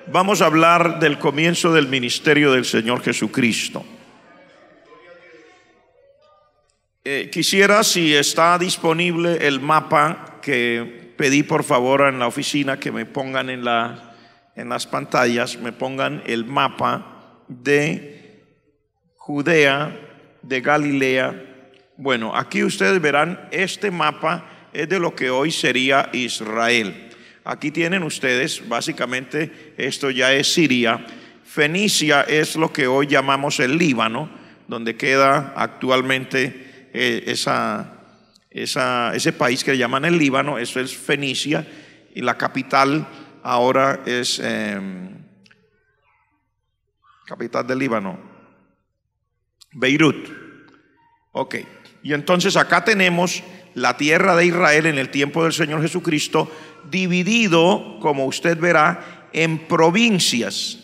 Vamos a hablar del comienzo del ministerio del Señor Jesucristo. Quisiera, si está disponible el mapa que pedí por favor en la oficina, que me pongan en las pantallas, me pongan el mapa de Judea, de Galilea. Bueno, aquí ustedes verán, este mapa es de lo que hoy sería Israel. Aquí tienen ustedes, básicamente, esto ya es Siria. Fenicia es lo que hoy llamamos el Líbano, donde queda actualmente ese país que llaman el Líbano. Eso es Fenicia, y la capital ahora es capital del Líbano, Beirut. Ok, y entonces acá tenemos la tierra de Israel en el tiempo del Señor Jesucristo, dividido, como usted verá, en provincias.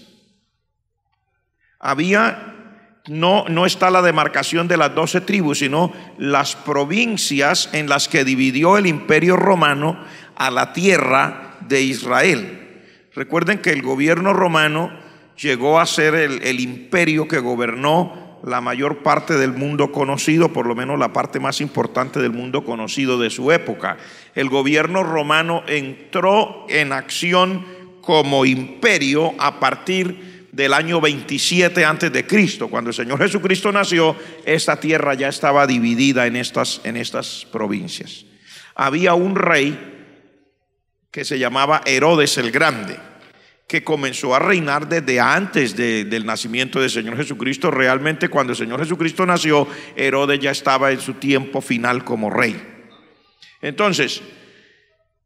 No está la demarcación de las 12 tribus, sino las provincias en las que dividió el Imperio Romano a la tierra de Israel. Recuerden que el gobierno romano llegó a ser el imperio que gobernó la mayor parte del mundo conocido, por lo menos la parte más importante del mundo conocido de su época. El gobierno romano entró en acción como imperio a partir del año 27 antes de Cristo. Cuando el Señor Jesucristo nació, esta tierra ya estaba dividida en estas provincias. Había un rey que se llamaba Herodes el Grande, que comenzó a reinar desde antes del nacimiento del Señor Jesucristo. Realmente, cuando el Señor Jesucristo nació, Herodes ya estaba en su tiempo final como rey. Entonces,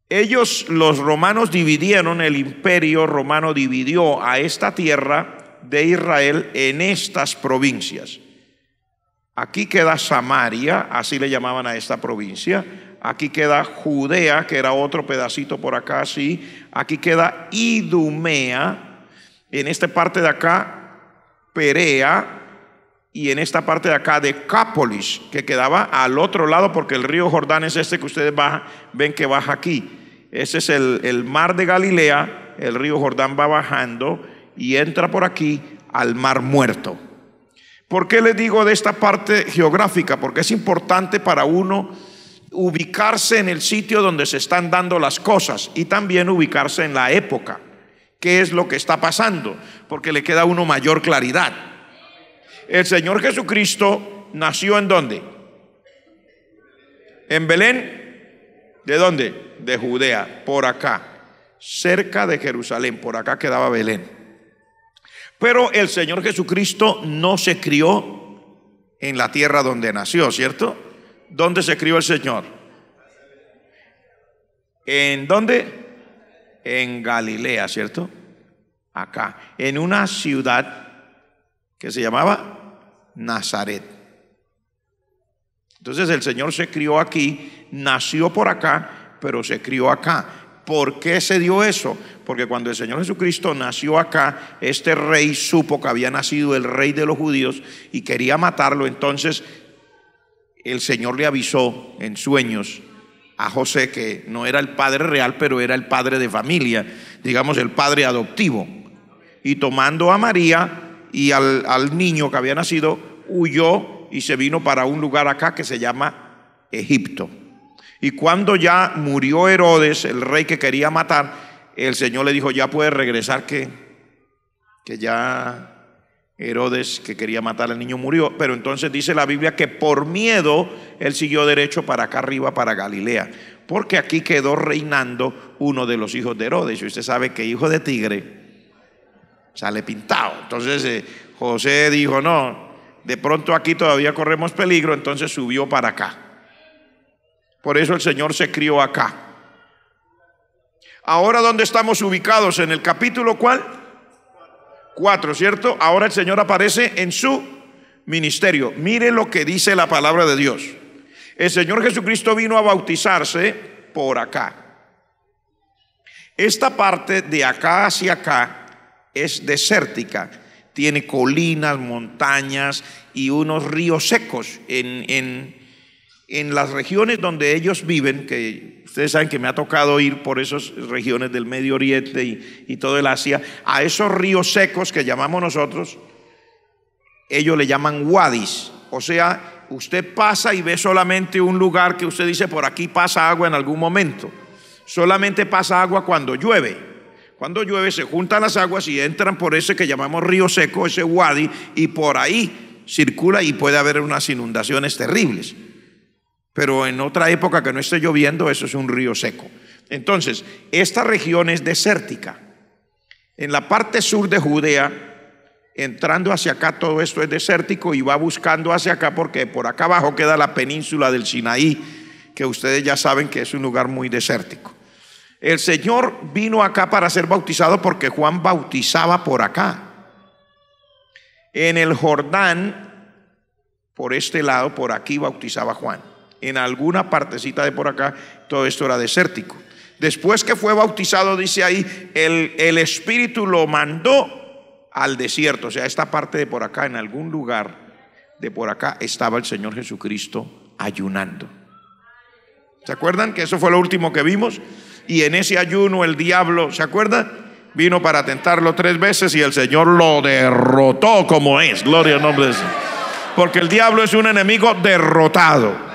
los romanos dividieron, el imperio romano dividió a esta tierra de Israel en estas provincias. Aquí queda Samaria, así le llamaban a esta provincia. Aquí queda Judea, que era otro pedacito por acá, así. Aquí queda Idumea. En esta parte de acá, Perea. Y en esta parte de acá, Decápolis, que quedaba al otro lado, porque el río Jordán es este que ustedes ven que baja aquí. Ese es el mar de Galilea. El río Jordán va bajando y entra por aquí al Mar Muerto. ¿Por qué les digo de esta parte geográfica? Porque es importante para uno ubicarse en el sitio donde se están dando las cosas, y también ubicarse en la época. ¿Qué es lo que está pasando? Porque le queda a uno mayor claridad. El Señor Jesucristo nació ¿en dónde? En Belén. ¿De dónde? De Judea, por acá, cerca de Jerusalén. Por acá quedaba Belén. Pero el Señor Jesucristo no se crió en la tierra donde nació, ¿cierto? ¿Dónde se crió el Señor? ¿En dónde? En Galilea, ¿cierto? Acá, en una ciudad que se llamaba Nazaret. Entonces el Señor se crió aquí, nació por acá, pero se crió acá. ¿Por qué se dio eso? Porque cuando el Señor Jesucristo nació acá, este rey supo que había nacido el rey de los judíos y quería matarlo. Entonces el Señor le avisó en sueños a José, que no era el padre real, pero era el padre de familia, digamos el padre adoptivo. Y tomando a María y al niño que había nacido, huyó y se vino para un lugar acá que se llama Egipto. Y cuando ya murió Herodes, el rey que quería matar, el Señor le dijo: ya puedes regresar, que ya Herodes, que quería matar al niño, murió. Pero entonces dice la Biblia que por miedo él siguió derecho para acá arriba, para Galilea, porque aquí quedó reinando uno de los hijos de Herodes. Y usted sabe que hijo de tigre sale pintado. Entonces José dijo: no, de pronto aquí todavía corremos peligro. Entonces subió para acá. Por eso el Señor se crió acá. Ahora, ¿dónde estamos ubicados? En el capítulo ¿cuál? 4, ¿cierto? Ahora el Señor aparece en su ministerio. Mire lo que dice la palabra de Dios. El Señor Jesucristo vino a bautizarse por acá. Esta parte de acá hacia acá es desértica. Tiene colinas, montañas y unos ríos secos. En en las regiones donde ellos viven, que ustedes saben que me ha tocado ir por esas regiones del Medio Oriente y todo el Asia, a esos ríos secos que llamamos nosotros, ellos le llaman wadis. O sea, usted pasa y ve solamente un lugar que usted dice, por aquí pasa agua en algún momento. Solamente pasa agua cuando llueve. Cuando llueve se juntan las aguas y entran por ese que llamamos río seco, ese wadi, y por ahí circula y puede haber unas inundaciones terribles. Pero en otra época que no esté lloviendo, eso es un río seco. Entonces, esta región es desértica. En la parte sur de Judea, entrando hacia acá, todo esto es desértico y va buscando hacia acá porque por acá abajo queda la península del Sinaí, que ustedes ya saben que es un lugar muy desértico. El Señor vino acá para ser bautizado porque Juan bautizaba por acá. En el Jordán, por este lado, por aquí bautizaba Juan. En alguna partecita de por acá, todo esto era desértico. Después que fue bautizado, dice ahí, el Espíritu lo mandó al desierto. O sea, esta parte de por acá, en algún lugar de por acá, estaba el Señor Jesucristo ayunando. ¿Se acuerdan que eso fue lo último que vimos? Y en ese ayuno el diablo, ¿se acuerdan? Vino para tentarlo 3 veces y el Señor lo derrotó como es. Gloria al nombre de Dios. Porque el diablo es un enemigo derrotado.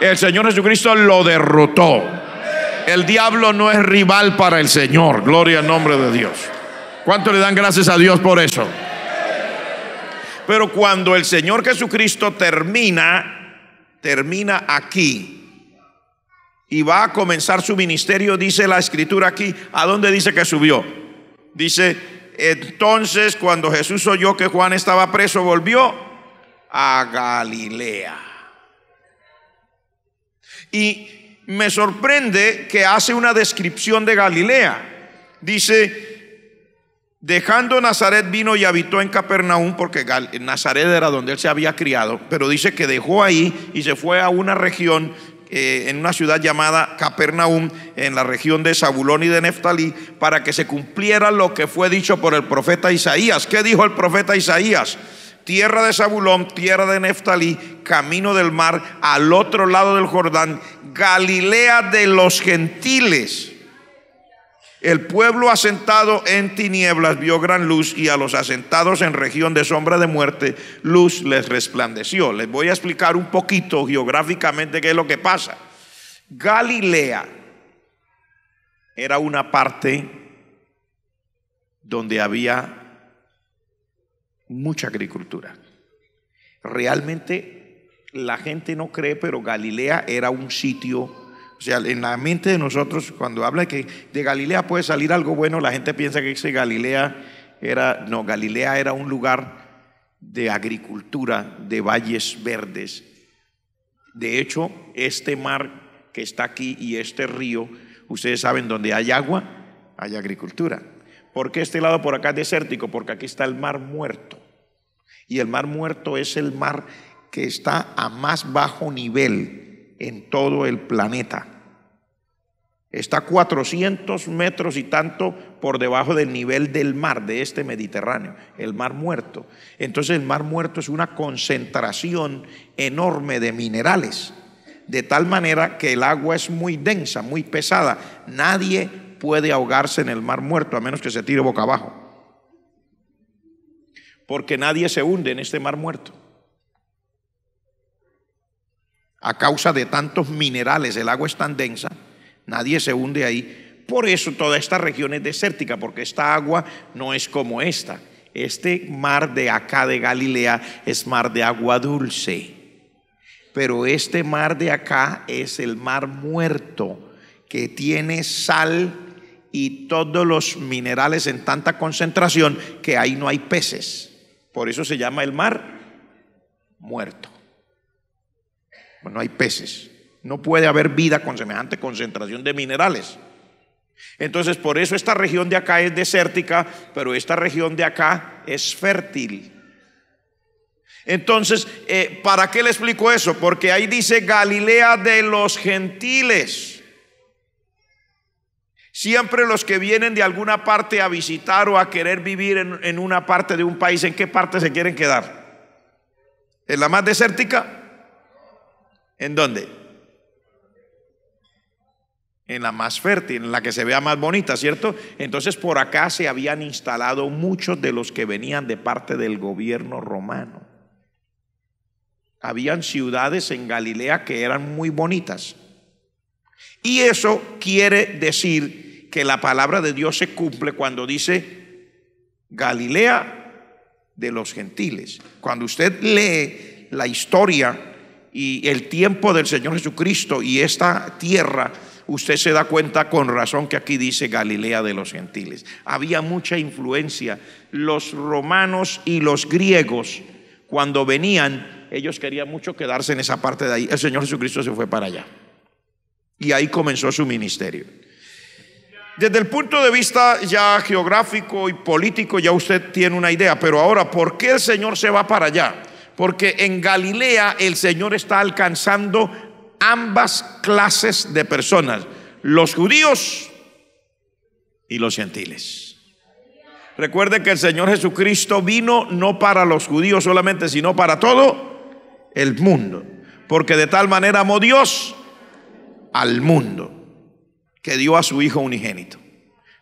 El Señor Jesucristo lo derrotó. El diablo no es rival para el Señor. Gloria al nombre de Dios. ¿Cuánto le dan gracias a Dios por eso? Pero cuando el Señor Jesucristo termina aquí y va a comenzar su ministerio, dice la escritura aquí, ¿a dónde dice que subió? Dice, entonces cuando Jesús oyó que Juan estaba preso, volvió a Galilea. Y me sorprende que hace una descripción de Galilea. Dice, dejando Nazaret vino y habitó en Capernaum, porque Nazaret era donde él se había criado, pero dice que dejó ahí y se fue a una región, en una ciudad llamada Capernaum, en la región de Zabulón y de Neftalí, para que se cumpliera lo que fue dicho por el profeta Isaías. ¿Qué dijo el profeta Isaías? Tierra de Zabulón, tierra de Neftalí, camino del mar, al otro lado del Jordán, Galilea de los gentiles. El pueblo asentado en tinieblas vio gran luz, y a los asentados en región de sombra de muerte, luz les resplandeció. Les voy a explicar un poquito geográficamente qué es lo que pasa. Galilea era una parte donde había mucha agricultura. Realmente la gente no cree, pero Galilea era un sitio, o sea, en la mente de nosotros, cuando habla que de Galilea puede salir algo bueno, la gente piensa que Galilea era un lugar de agricultura, de valles verdes. De hecho, este mar que está aquí y este río, ustedes saben, donde hay agua, hay agricultura. ¿Por qué este lado por acá es desértico? Porque aquí está el mar Muerto. Y el mar Muerto es el mar que está a más bajo nivel en todo el planeta. Está 400 metros y tanto por debajo del nivel del mar de este Mediterráneo, el mar Muerto. Entonces el mar Muerto es una concentración enorme de minerales, de tal manera que el agua es muy densa, muy pesada. Nadie puede ahogarse en el mar Muerto a menos que se tire boca abajo, porque nadie se hunde en este mar Muerto. A causa de tantos minerales, el agua es tan densa, nadie se hunde ahí. Por eso toda esta región es desértica, porque esta agua no es como esta. Este mar de acá de Galilea es mar de agua dulce, pero este mar de acá es el mar Muerto, que tiene sal y todos los minerales en tanta concentración que ahí no hay peces. Por eso se llama el mar Muerto. Bueno, no hay peces. No puede haber vida con semejante concentración de minerales. Entonces, por eso esta región de acá es desértica, pero esta región de acá es fértil. Entonces, ¿para qué le explico eso? Porque ahí dice Galilea de los gentiles. Siempre los que vienen de alguna parte a visitar o a querer vivir en una parte de un país, ¿en qué parte se quieren quedar? ¿En la más desértica? ¿En dónde? En la más fértil, en la que se vea más bonita, ¿cierto? Entonces por acá se habían instalado muchos de los que venían de parte del gobierno romano. Habían ciudades en Galilea que eran muy bonitas. Y eso quiere decir que la palabra de Dios se cumple cuando dice Galilea de los gentiles. Cuando usted lee la historia y el tiempo del Señor Jesucristo y esta tierra, usted se da cuenta con razón que aquí dice Galilea de los gentiles. Había mucha influencia. Los romanos y los griegos, cuando venían, ellos querían mucho quedarse en esa parte de ahí. El Señor Jesucristo se fue para allá y ahí comenzó su ministerio. Desde el punto de vista ya geográfico y político ya usted tiene una idea, pero ahora, ¿por qué el Señor se va para allá? Porque en Galilea el Señor está alcanzando ambas clases de personas, los judíos y los gentiles. Recuerde que el Señor Jesucristo vino no para los judíos solamente, sino para todo el mundo, porque de tal manera amó Dios al mundo que dio a su Hijo unigénito.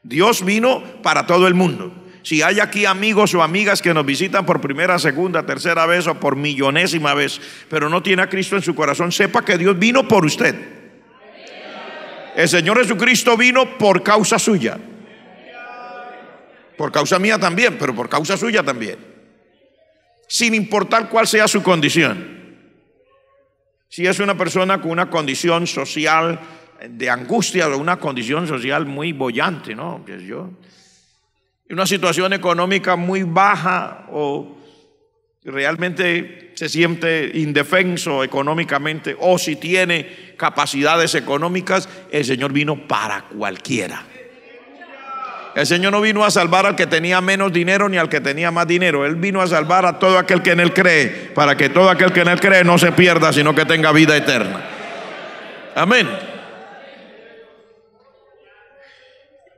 Dios vino para todo el mundo. Si hay aquí amigos o amigas que nos visitan por primera, segunda, tercera vez o por millonésima vez, pero no tiene a Cristo en su corazón, sepa que Dios vino por usted. El Señor Jesucristo vino por causa suya. Por causa mía también, pero por causa suya también. Sin importar cuál sea su condición. Si es una persona con una condición social de angustia o una condición social muy boyante, ¿no? Una situación económica muy baja o realmente se siente indefenso económicamente, o si tiene capacidades económicas, el Señor vino para cualquiera. El Señor no vino a salvar al que tenía menos dinero ni al que tenía más dinero. Él vino a salvar a todo aquel que en Él cree, para que todo aquel que en Él cree no se pierda, sino que tenga vida eterna. Amén.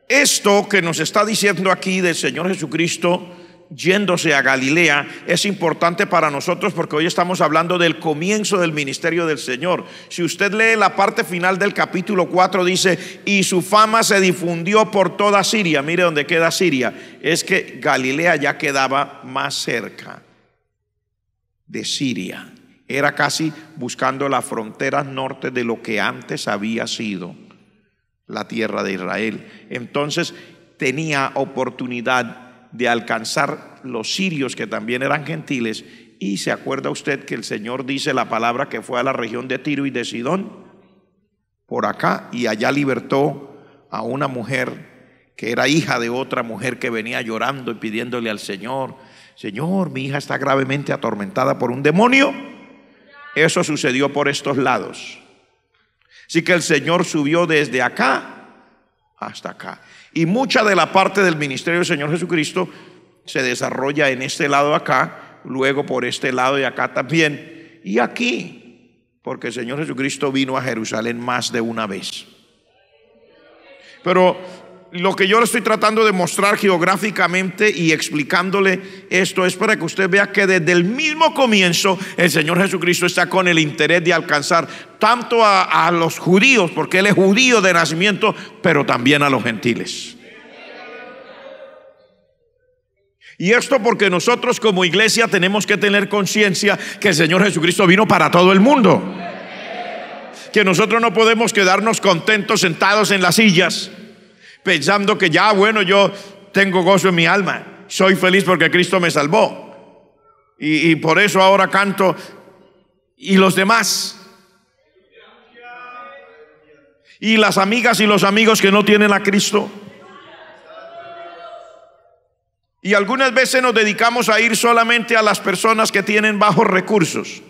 Esto que nos está diciendo aquí del Señor Jesucristo yéndose a Galilea es importante para nosotros, porque hoy estamos hablando del comienzo del ministerio del Señor. Si usted lee la parte final del capítulo 4, dice: y su fama se difundió por toda Siria. Mire dónde queda Siria. Es que Galilea ya quedaba más cerca de Siria. Era casi buscando la frontera norte de lo que antes había sido la tierra de Israel. Entonces tenía oportunidad de alcanzar los sirios, que también eran gentiles. Y se acuerda usted que el Señor dice la palabra que fue a la región de Tiro y de Sidón, por acá, y allá libertó a una mujer que era hija de otra mujer que venía llorando y pidiéndole al Señor: Señor, mi hija está gravemente atormentada por un demonio. Eso sucedió por estos lados. Así que el Señor subió desde acá hasta acá. Y mucha de la parte del ministerio del Señor Jesucristo se desarrolla en este lado acá, luego por este lado y acá también, y aquí, porque el Señor Jesucristo vino a Jerusalén más de una vez. Pero lo que yo le estoy tratando de mostrar geográficamente y explicándole esto es para que usted vea que desde el mismo comienzo el Señor Jesucristo está con el interés de alcanzar tanto a los judíos, porque Él es judío de nacimiento, pero también a los gentiles. Y esto porque nosotros como iglesia tenemos que tener conciencia que el Señor Jesucristo vino para todo el mundo. Que nosotros no podemos quedarnos contentos sentados en las sillas pensando que ya, bueno, yo tengo gozo en mi alma, soy feliz porque Cristo me salvó y por eso ahora canto. Y los demás, y las amigas y los amigos que no tienen a Cristo. Y algunas veces nos dedicamos a ir solamente a las personas que tienen bajos recursos.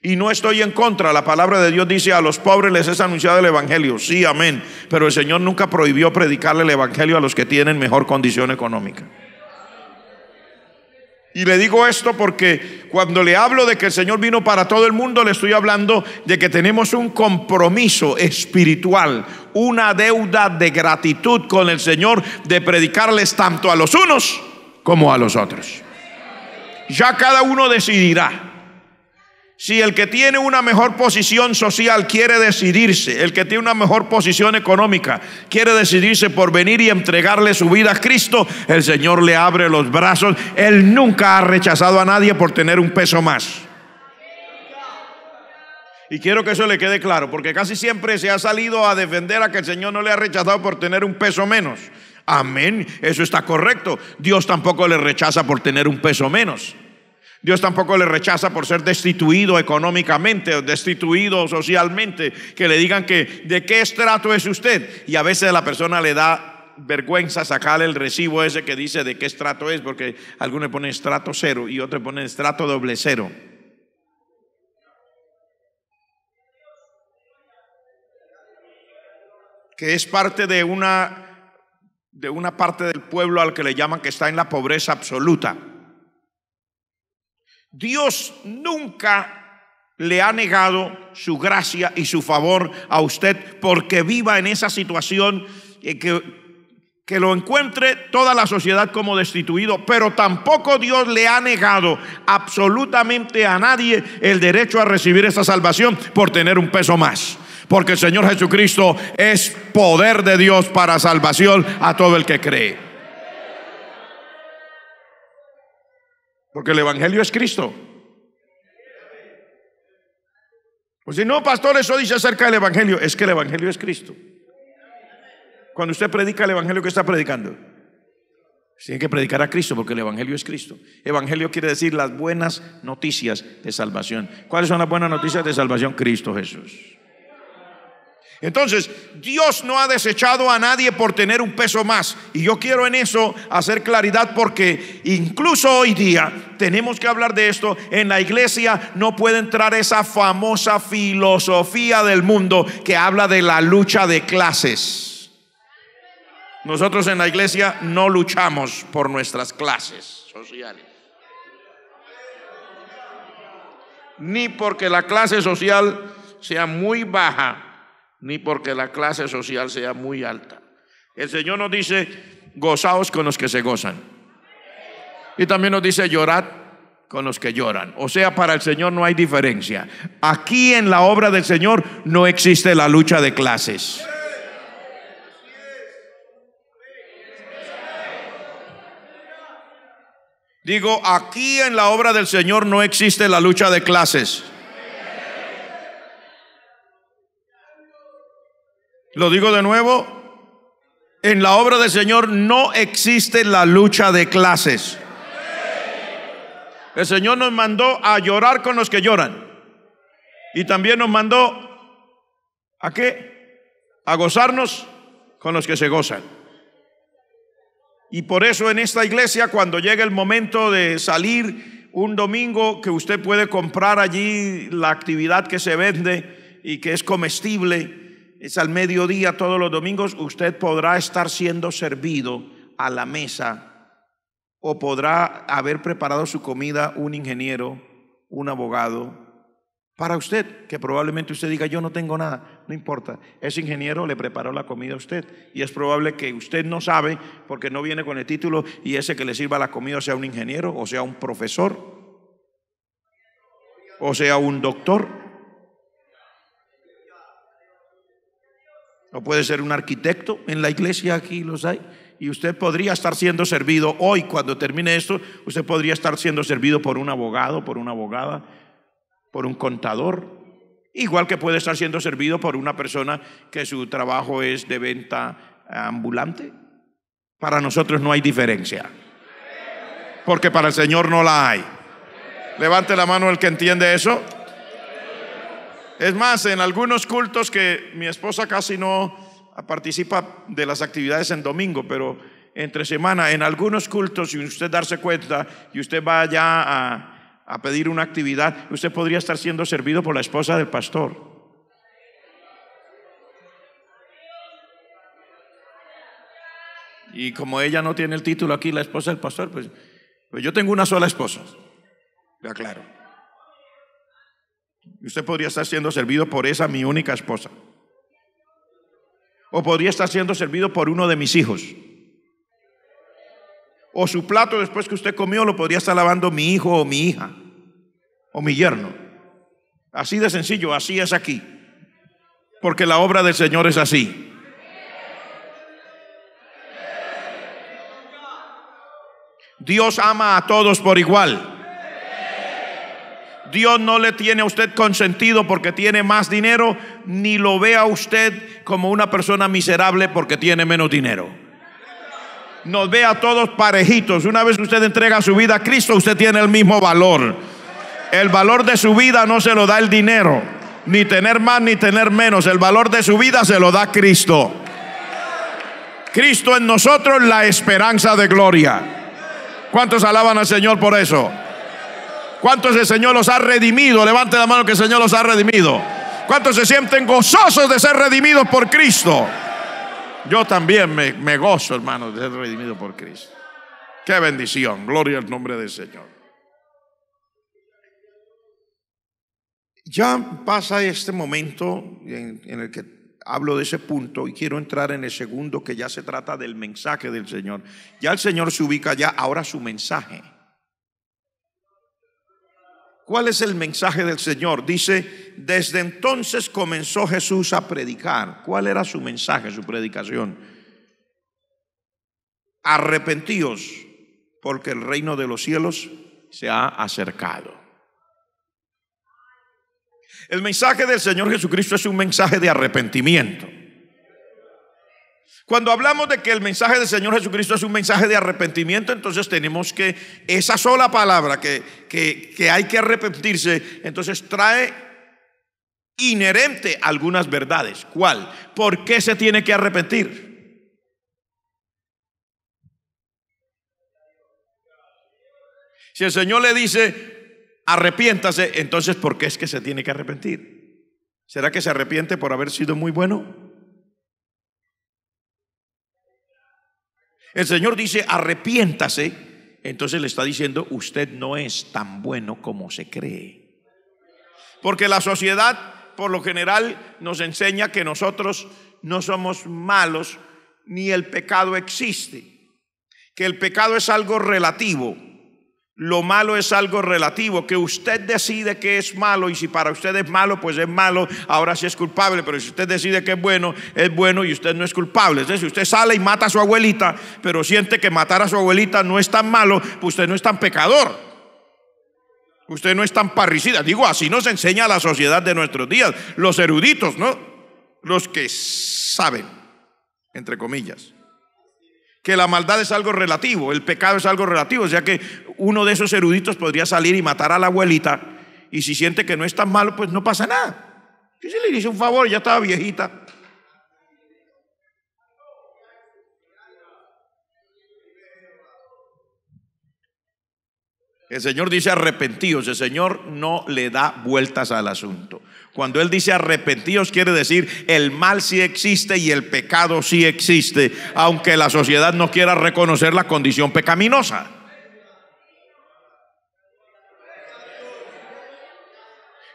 Y no estoy en contra, la palabra de Dios dice: a los pobres les es anunciado el evangelio. Sí, amén. Pero el Señor nunca prohibió predicarle el evangelio a los que tienen mejor condición económica. Y le digo esto porque cuando le hablo de que el Señor vino para todo el mundo, le estoy hablando de que tenemos un compromiso espiritual, una deuda de gratitud con el Señor, de predicarles tanto a los unos como a los otros. Ya cada uno decidirá Si el que tiene una mejor posición social quiere decidirse, el que tiene una mejor posición económica quiere decidirse por venir y entregarle su vida a Cristo, el Señor le abre los brazos. Él nunca ha rechazado a nadie por tener un peso más. Y quiero que eso le quede claro, porque casi siempre se ha salido a defender a que el Señor no le ha rechazado por tener un peso menos. Amén, eso está correcto. Dios tampoco le rechaza por tener un peso menos. Dios tampoco le rechaza por ser destituido económicamente o destituido socialmente, que le digan que de qué estrato es usted. Y a veces a la persona le da vergüenza sacarle el recibo ese que dice de qué estrato es, porque algunos le ponen estrato 0 y otros ponen estrato +0. Que es parte de una parte del pueblo al que le llaman que está en la pobreza absoluta. Dios nunca le ha negado su gracia y su favor a usted porque viva en esa situación, que lo encuentre toda la sociedad como destituido, pero tampoco Dios le ha negado absolutamente a nadie el derecho a recibir esa salvación por tener un peso más. Porque el Señor Jesucristo es poder de Dios para salvación a todo el que cree. Porque el Evangelio es Cristo. Pues si no, pastor, eso dice acerca del Evangelio. Es que el Evangelio es Cristo. Cuando usted predica el Evangelio, ¿qué está predicando? Tiene que predicar a Cristo, porque el Evangelio es Cristo. Evangelio quiere decir las buenas noticias de salvación. ¿Cuáles son las buenas noticias de salvación? Cristo Jesús. Entonces, Dios no ha desechado a nadie por tener un peso más. Y yo quiero en eso hacer claridad, porque incluso hoy día tenemos que hablar de esto. En la iglesia no puede entrar esa famosa filosofía del mundo que habla de la lucha de clases. Nosotros en la iglesia no luchamos por nuestras clases sociales, ni porque la clase social sea muy baja, ni porque la clase social sea muy alta. El Señor nos dice: gozaos con los que se gozan. Y también nos dice: llorad con los que lloran. O sea, para el Señor no hay diferencia. Aquí en la obra del Señor no existe la lucha de clases. Digo, aquí en la obra del Señor no existe la lucha de clases. Lo digo de nuevo, en la obra del Señor no existe la lucha de clases. El Señor nos mandó a llorar con los que lloran, y también nos mandó ¿a qué? A gozarnos con los que se gozan. Y por eso en esta iglesia, cuando llega el momento de salir un domingo, que usted puede comprar allí la actividad que se vende y que es comestible, es al mediodía todos los domingos, usted podrá estar siendo servido a la mesa, o podrá haber preparado su comida un ingeniero, un abogado, para usted, que probablemente usted diga: yo no tengo nada. No importa, ese ingeniero le preparó la comida a usted, y es probable que usted no sabe, porque no viene con el título, y ese que le sirva la comida sea un ingeniero, o sea un profesor, o sea un doctor, o puede ser un arquitecto. En la iglesia aquí los hay. Y usted podría estar siendo servido hoy, cuando termine esto, usted podría estar siendo servido por un abogado, por una abogada, por un contador, igual que puede estar siendo servido por una persona que su trabajo es de venta ambulante. Para nosotros no hay diferencia, porque para el Señor no la hay. Levante la mano el que entiende eso. Es más, en algunos cultos, que mi esposa casi no participa de las actividades en domingo, pero entre semana, en algunos cultos, sin usted darse cuenta, y usted va allá a pedir una actividad, usted podría estar siendo servido por la esposa del pastor. Y como ella no tiene el título aquí, la esposa del pastor, pues yo tengo una sola esposa, le aclaro. Y usted podría estar siendo servido por esa, mi única esposa. O podría estar siendo servido por uno de mis hijos. O su plato después que usted comió lo podría estar lavando mi hijo o mi hija o mi yerno. Así de sencillo, así es aquí. Porque la obra del Señor es así. Dios ama a todos por igual. Dios no le tiene a usted consentido porque tiene más dinero, ni lo ve a usted como una persona miserable porque tiene menos dinero. Nos ve a todos parejitos. Una vez que usted entrega su vida a Cristo, usted tiene el mismo valor. El valor de su vida no se lo da el dinero, ni tener más ni tener menos. El valor de su vida se lo da Cristo. Cristo en nosotros, la esperanza de gloria. ¿Cuántos alaban al Señor por eso? ¿Cuántos el Señor los ha redimido? Levante la mano que el Señor los ha redimido. ¿Cuántos se sienten gozosos de ser redimidos por Cristo? Yo también me gozo, hermano, de ser redimido por Cristo. Qué bendición, gloria al nombre del Señor. Ya pasa este momento en el que hablo de ese punto y quiero entrar en el segundo, que ya se trata del mensaje del Señor. Ya el Señor se ubica ya, ahora su mensaje. ¿Cuál es el mensaje del Señor? Dice, desde entonces comenzó Jesús a predicar. ¿Cuál era su mensaje, su predicación? Arrepentíos, porque el reino de los cielos se ha acercado. El mensaje del Señor Jesucristo es un mensaje de arrepentimiento. Cuando hablamos de que el mensaje del Señor Jesucristo es un mensaje de arrepentimiento, entonces tenemos que esa sola palabra que hay que arrepentirse, entonces trae inherente algunas verdades. ¿Cuál? ¿Por qué se tiene que arrepentir? Si el Señor le dice arrepiéntase, entonces ¿por qué es que se tiene que arrepentir? ¿Será que se arrepiente por haber sido muy bueno? El Señor dice arrepiéntase, entonces le está diciendo usted no es tan bueno como se cree. Porque la sociedad por lo general nos enseña que nosotros no somos malos, ni el pecado existe, que el pecado es algo relativo. Lo malo es algo relativo, que usted decide que es malo, y si para usted es malo, pues es malo, ahora sí es culpable. Pero si usted decide que es bueno y usted no es culpable. Entonces, si usted sale y mata a su abuelita, pero siente que matar a su abuelita no es tan malo, pues usted no es tan pecador, usted no es tan parricida. Digo, así nos enseña la sociedad de nuestros días, los eruditos, ¿no? Los que saben, entre comillas, que la maldad es algo relativo, el pecado es algo relativo. O sea que uno de esos eruditos podría salir y matar a la abuelita, y si siente que no es tan malo, pues no pasa nada. ¿Qué se le dice un favor? Ya estaba viejita. El Señor dice arrepentíos. El Señor no le da vueltas al asunto. Cuando Él dice arrepentíos, quiere decir el mal sí existe y el pecado sí existe, aunque la sociedad no quiera reconocer la condición pecaminosa.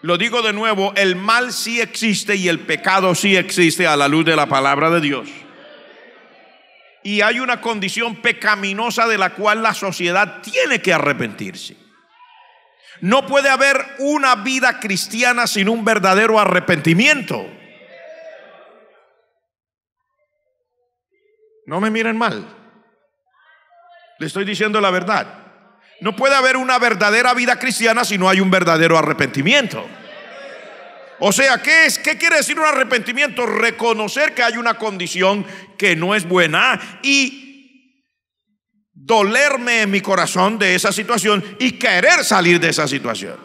Lo digo de nuevo, el mal sí existe y el pecado sí existe a la luz de la palabra de Dios. Y hay una condición pecaminosa de la cual la sociedad tiene que arrepentirse. No puede haber una vida cristiana sin un verdadero arrepentimiento. No me miren mal, le estoy diciendo la verdad. No puede haber una verdadera vida cristiana si no hay un verdadero arrepentimiento. O sea, ¿qué quiere decir un arrepentimiento? Reconocer que hay una condición que no es buena y dolerme en mi corazón de esa situación y querer salir de esa situación.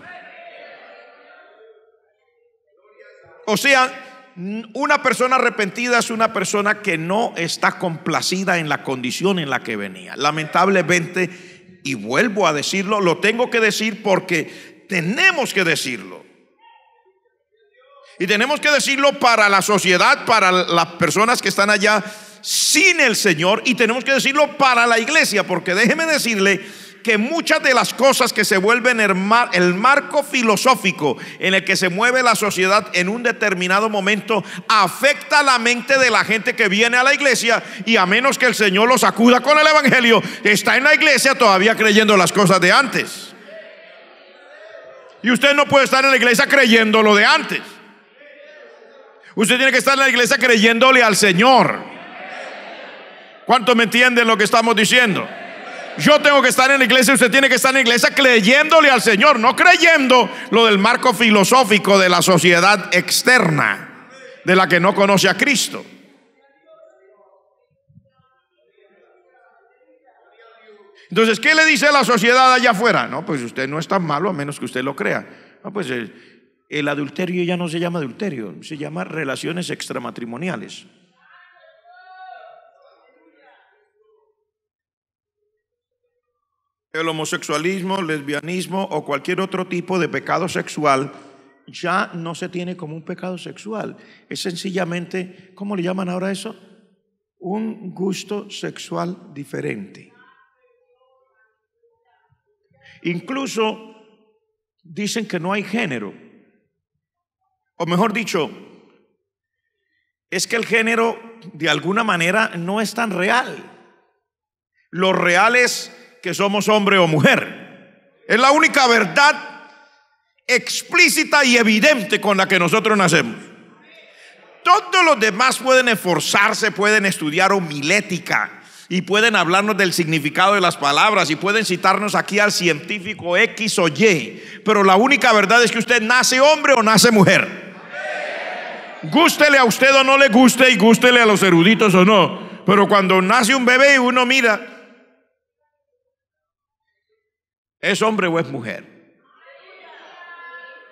O sea, una persona arrepentida es una persona que no está complacida en la condición en la que venía. Lamentablemente, y vuelvo a decirlo, lo tengo que decir porque tenemos que decirlo. Y tenemos que decirlo para la sociedad, para las personas que están allá sin el Señor, y tenemos que decirlo para la iglesia, porque déjeme decirle que muchas de las cosas que se vuelven el marco filosófico en el que se mueve la sociedad en un determinado momento afecta la mente de la gente que viene a la iglesia, y a menos que el Señor los sacuda con el evangelio, está en la iglesia todavía creyendo las cosas de antes. Y usted no puede estar en la iglesia creyendo lo de antes. Usted tiene que estar en la iglesia creyéndole al Señor. ¿Cuántos me entienden lo que estamos diciendo? Yo tengo que estar en la iglesia, usted tiene que estar en la iglesia creyéndole al Señor, no creyendo lo del marco filosófico de la sociedad externa, de la que no conoce a Cristo. Entonces, ¿qué le dice la sociedad allá afuera? No, pues usted no es tan malo a menos que usted lo crea. No, pues el adulterio ya no se llama adulterio, se llama relaciones extramatrimoniales. El homosexualismo, lesbianismo o cualquier otro tipo de pecado sexual ya no se tiene como un pecado sexual. Es sencillamente, ¿cómo le llaman ahora eso? Un gusto sexual diferente. Incluso dicen que no hay género. O mejor dicho, es que el género de alguna manera no es tan real. Lo real es que somos hombre o mujer. Es la única verdad explícita y evidente con la que nosotros nacemos. Todos los demás pueden esforzarse, pueden estudiar homilética y pueden hablarnos del significado de las palabras y pueden citarnos aquí al científico X o Y, pero la única verdad es que usted nace hombre o nace mujer. Gústele a usted o no le guste, y gústele a los eruditos o no, pero cuando nace un bebé uno mira, ¿es hombre o es mujer?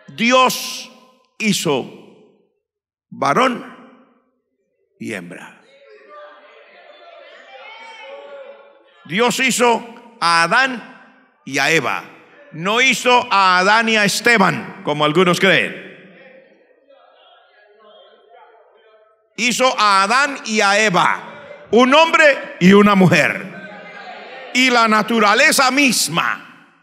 Dios hizo varón y hembra. Dios hizo a Adán y a Eva. No hizo a Adán y a Esteban, como algunos creen. Hizo a Adán y a Eva, un hombre y una mujer. Y la naturaleza misma,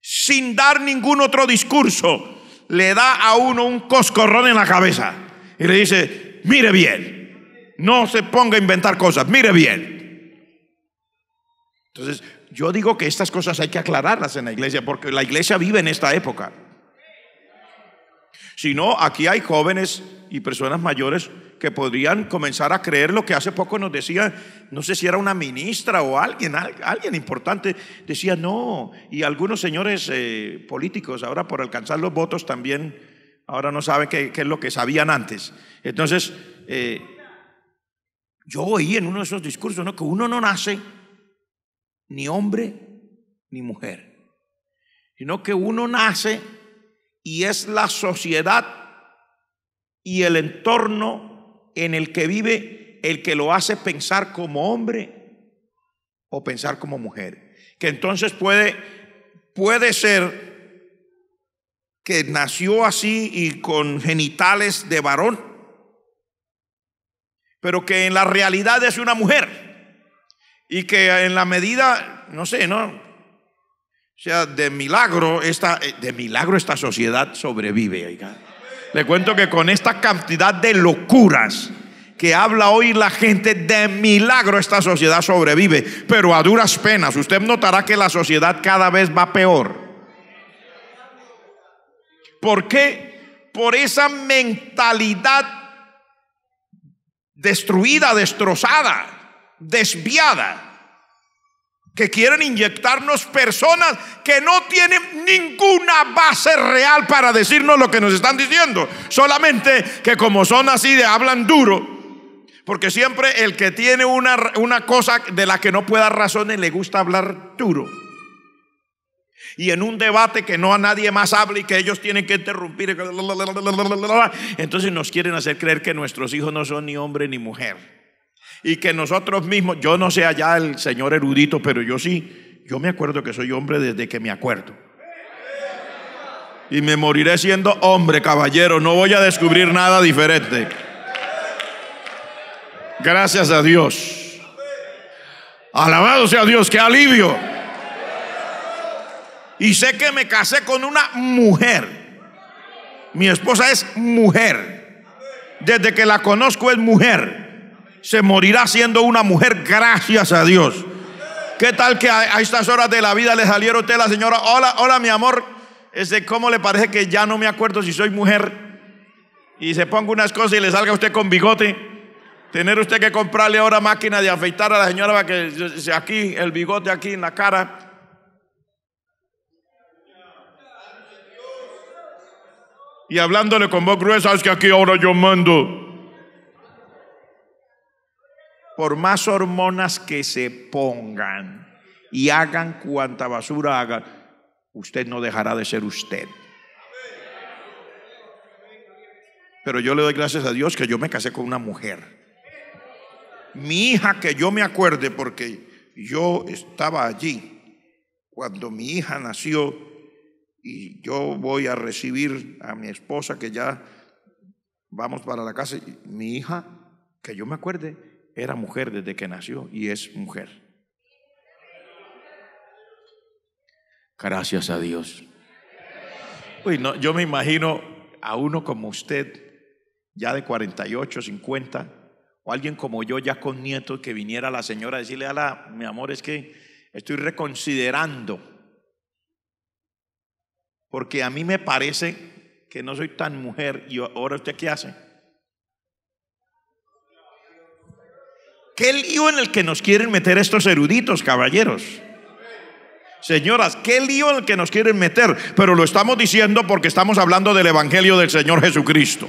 sin dar ningún otro discurso, le da a uno un coscorrón en la cabeza y le dice: mire bien, no se ponga a inventar cosas, mire bien. Entonces yo digo que estas cosas hay que aclararlas en la iglesia, porque la iglesia vive en esta época. Si no, aquí hay jóvenes y personas mayores que podrían comenzar a creer lo que hace poco nos decía, no sé si era una ministra o alguien importante, decía no. Y algunos señores políticos ahora, por alcanzar los votos, también ahora no saben qué es lo que sabían antes. Entonces yo oí en uno de esos discursos, ¿no?, que uno no nace ni hombre ni mujer, sino que uno nace y es la sociedad y el entorno en el que vive el que lo hace pensar como hombre o pensar como mujer. Que entonces puede ser que nació así y con genitales de varón, pero que en la realidad es una mujer, y que en la medida, no sé, ¿no?, o sea, de milagro esta sociedad sobrevive. Oiga. Le cuento que con esta cantidad de locuras que habla hoy la gente, de milagro esta sociedad sobrevive, pero a duras penas. Usted notará que la sociedad cada vez va peor. ¿Por qué? Por esa mentalidad destruida, destrozada, desviada, que quieren inyectarnos personas que no tienen ninguna base real para decirnos lo que nos están diciendo. Solamente que como son así, hablan duro, porque siempre el que tiene una cosa de la que no pueda razones le gusta hablar duro. Y en un debate que no a nadie más hable y que ellos tienen que interrumpir, entonces nos quieren hacer creer que nuestros hijos no son ni hombre ni mujer. Y que nosotros mismos, yo no sé allá el señor erudito, pero yo sí, yo me acuerdo que soy hombre desde que me acuerdo. Y me moriré siendo hombre, caballero, no voy a descubrir nada diferente. Gracias a Dios. Alabado sea Dios, qué alivio. Y sé que me casé con una mujer. Mi esposa es mujer. Desde que la conozco es mujer. Se morirá siendo una mujer, gracias a Dios. ¿Qué tal que a estas horas de la vida le saliera a usted la señora: hola mi amor, ¿Cómo le parece que ya no me acuerdo si soy mujer? Y se ponga unas cosas y le salga a usted con bigote. Tener usted que comprarle ahora máquina de afeitar a la señora para que aquí, el bigote aquí en la cara. Y hablándole con voz gruesa, es que aquí ahora yo mando. Por más hormonas que se pongan y hagan cuanta basura hagan, usted no dejará de ser usted. Pero yo le doy gracias a Dios que yo me casé con una mujer. Mi hija, que yo me acuerde, porque yo estaba allí cuando mi hija nació y yo voy a recibir a mi esposa, que ya vamos para la casa. Mi hija, que yo me acuerde, era mujer desde que nació y es mujer. Gracias a Dios. Uy, no, yo me imagino a uno como usted, ya de 48, 50, o alguien como yo ya con nietos, que viniera la señora a decirle: mi amor, es que estoy reconsiderando, porque a mí me parece que no soy tan mujer. Y ahora, ¿usted qué hace? ¿Qué lío en el que nos quieren meter estos eruditos, caballeros? Señoras, qué lío en el que nos quieren meter. Pero lo estamos diciendo porque estamos hablando del evangelio del Señor Jesucristo.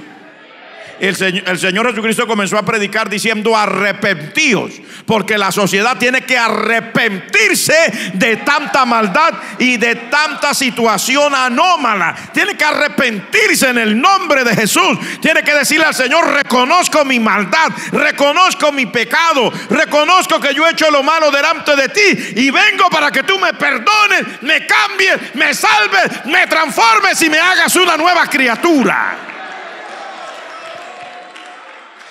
El Señor Jesucristo comenzó a predicar diciendo: arrepentíos, porque la sociedad tiene que arrepentirse de tanta maldad y de tanta situación anómala. Tiene que arrepentirse en el nombre de Jesús. Tiene que decirle al Señor: reconozco mi maldad, reconozco mi pecado, reconozco que yo he hecho lo malo delante de ti y vengo para que tú me perdones, me cambies, me salves, me transformes y me hagas una nueva criatura.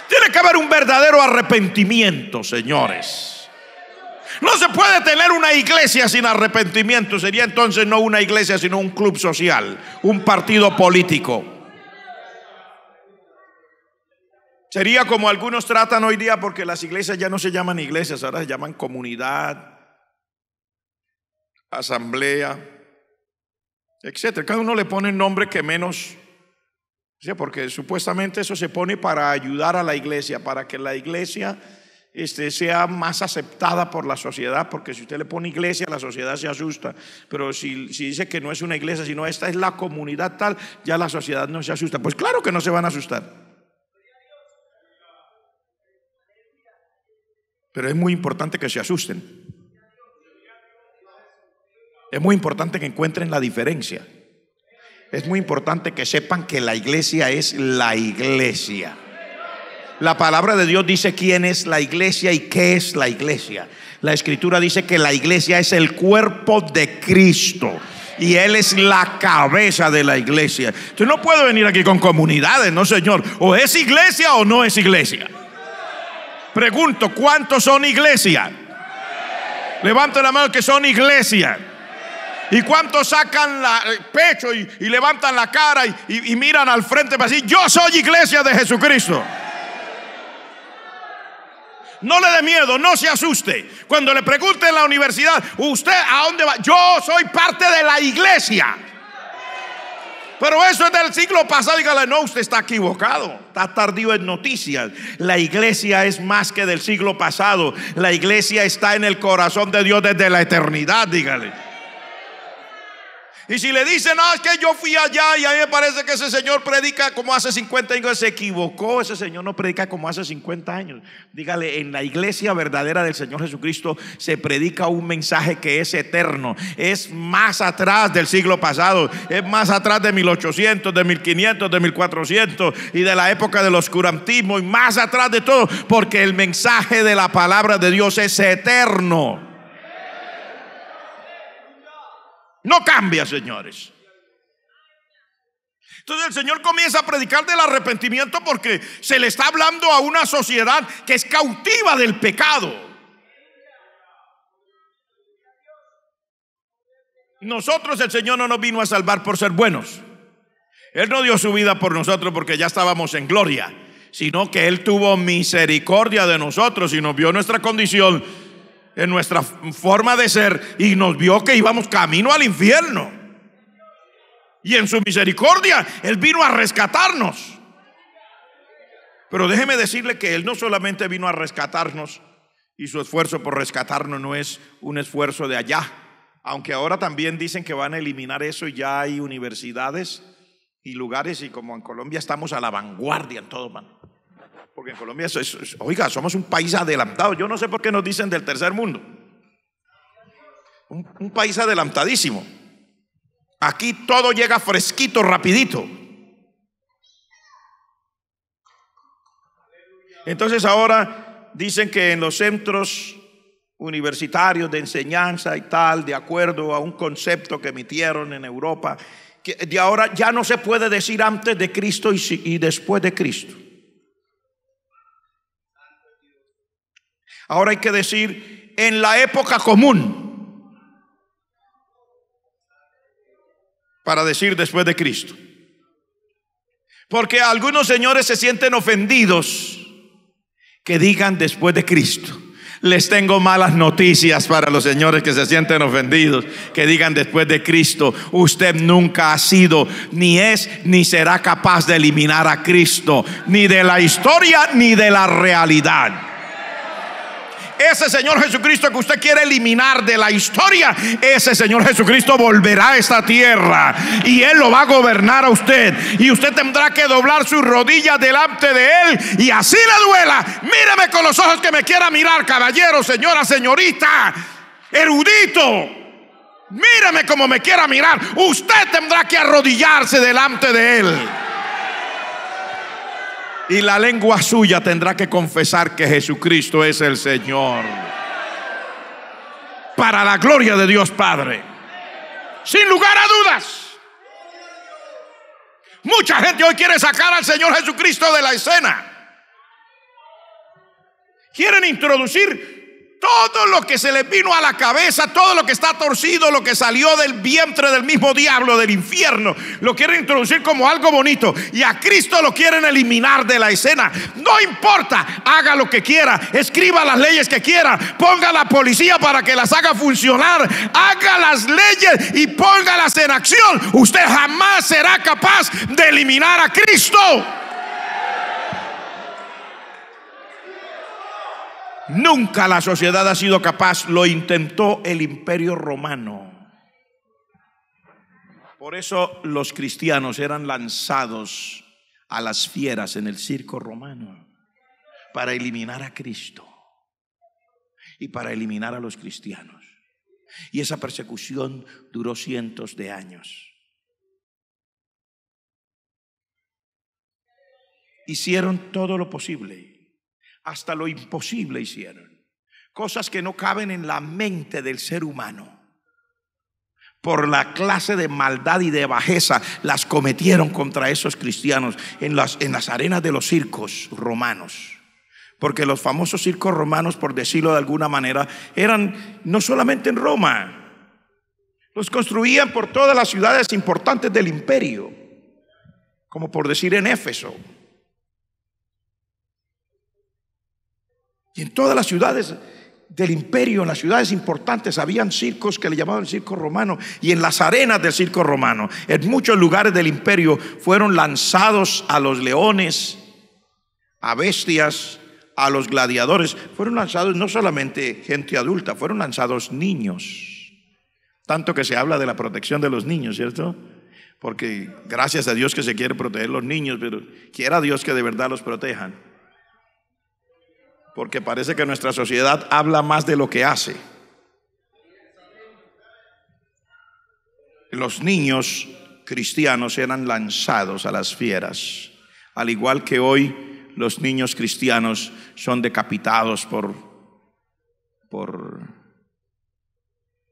Tiene que haber un verdadero arrepentimiento, señores. No se puede tener una iglesia sin arrepentimiento. Sería entonces no una iglesia, sino un club social, un partido político. Sería como algunos tratan hoy día, porque las iglesias ya no se llaman iglesias, ahora se llaman comunidad, asamblea, etcétera. Cada uno le pone el nombre que menos. Sí, porque supuestamente eso se pone para ayudar a la iglesia, para que la iglesia sea más aceptada por la sociedad. Porque si usted le pone iglesia, la sociedad se asusta. Pero si dice que no es una iglesia, sino esta es la comunidad tal, ya la sociedad no se asusta. Pues claro que no se van a asustar. Pero es muy importante que se asusten. Es muy importante que encuentren la diferencia. Es muy importante que sepan que la iglesia es la iglesia. La palabra de Dios dice quién es la iglesia y qué es la iglesia. La escritura dice que la iglesia es el cuerpo de Cristo y Él es la cabeza de la iglesia. Usted no puede venir aquí con comunidades, no, señor. O es iglesia o no es iglesia. Pregunto, ¿cuántos son iglesia? Levanten la mano que son iglesia. ¿Y cuántos sacan el pecho y levantan la cara y miran al frente para decir: yo soy iglesia de Jesucristo? No le dé miedo, no se asuste. Cuando le pregunten en la universidad: ¿usted a dónde va? Yo soy parte de la iglesia. Pero eso es del siglo pasado. Dígale: no, usted está equivocado, está tardío en noticias. La iglesia es más que del siglo pasado. La iglesia está en el corazón de Dios desde la eternidad. Dígale. Y si le dicen: no, es que yo fui allá y a mí me parece que ese señor predica como hace 50 años, se equivocó. Ese señor no predica como hace 50 años. Dígale: en la iglesia verdadera del Señor Jesucristo se predica un mensaje que es eterno. Es más atrás del siglo pasado, es más atrás de 1800, de 1500, de 1400 y de la época del oscurantismo, y más atrás de todo, porque el mensaje de la palabra de Dios es eterno. No cambia, señores. Entonces el Señor comienza a predicar del arrepentimiento porque se le está hablando a una sociedad que es cautiva del pecado. Nosotros, el Señor no nos vino a salvar por ser buenos. Él no dio su vida por nosotros porque ya estábamos en gloria, sino que Él tuvo misericordia de nosotros y nos vio nuestra condición, en nuestra forma de ser, y nos vio que íbamos camino al infierno. Y en su misericordia Él vino a rescatarnos. Pero déjeme decirle que Él no solamente vino a rescatarnos, y su esfuerzo por rescatarnos no es un esfuerzo de allá, aunque ahora también dicen que van a eliminar eso y ya hay universidades y lugares, y como en Colombia estamos a la vanguardia en todo, man. Porque en Colombia, oiga, somos un país adelantado. Yo no sé por qué nos dicen del tercer mundo. Un país adelantadísimo. Aquí todo llega fresquito, rapidito. Entonces ahora dicen que en los centros universitarios de enseñanza y tal, de acuerdo a un concepto que emitieron en Europa, que de ahora ya no se puede decir antes de Cristo y después de Cristo. Ahora hay que decir en la época común para decir después de Cristo. Porque algunos señores se sienten ofendidos que digan después de Cristo. Les tengo malas noticias para los señores que se sienten ofendidos, que digan después de Cristo. Usted nunca ha sido, ni es, ni será capaz de eliminar a Cristo, ni de la historia, ni de la realidad. Ese Señor Jesucristo que usted quiere eliminar de la historia, ese Señor Jesucristo volverá a esta tierra y Él lo va a gobernar a usted. Y usted tendrá que doblar sus rodillas delante de Él, y así le duela. Míreme con los ojos que me quiera mirar, caballero, señora, señorita, erudito. Míreme como me quiera mirar. Usted tendrá que arrodillarse delante de Él. Y la lengua suya tendrá que confesar que Jesucristo es el Señor, para la gloria de Dios Padre, sin lugar a dudas. Mucha gente hoy quiere sacar al Señor Jesucristo de la escena. Quieren introducir todo lo que se les vino a la cabeza, todo lo que está torcido, lo que salió del vientre del mismo diablo, del infierno. Lo quieren introducir como algo bonito, y a Cristo lo quieren eliminar de la escena. No importa, haga lo que quiera, escriba las leyes que quiera, ponga a la policía para que las haga funcionar, haga las leyes y póngalas en acción. Usted jamás será capaz de eliminar a Cristo. Nunca la sociedad ha sido capaz. Lo intentó el Imperio Romano. Por eso los cristianos eran lanzados a las fieras en el circo romano, para eliminar a Cristo y para eliminar a los cristianos. Y esa persecución duró cientos de años. Hicieron todo lo posible, hasta lo imposible hicieron. Cosas que no caben en la mente del ser humano. Por la clase de maldad y de bajeza las cometieron contra esos cristianos en las arenas de los circos romanos. Porque los famosos circos romanos, por decirlo de alguna manera, eran no solamente en Roma. Los construían por todas las ciudades importantes del imperio, como por decir en Éfeso. Y en todas las ciudades del imperio, en las ciudades importantes, habían circos que le llamaban el circo romano. Y en las arenas del circo romano, en muchos lugares del imperio, fueron lanzados a los leones, a bestias, a los gladiadores. Fueron lanzados no solamente gente adulta, fueron lanzados niños. Tanto que se habla de la protección de los niños, ¿cierto? Porque gracias a Dios que se quiere proteger los niños, pero quiera Dios que de verdad los protejan. Porque parece que nuestra sociedad habla más de lo que hace. Los niños cristianos eran lanzados a las fieras, al igual que hoy los niños cristianos son decapitados por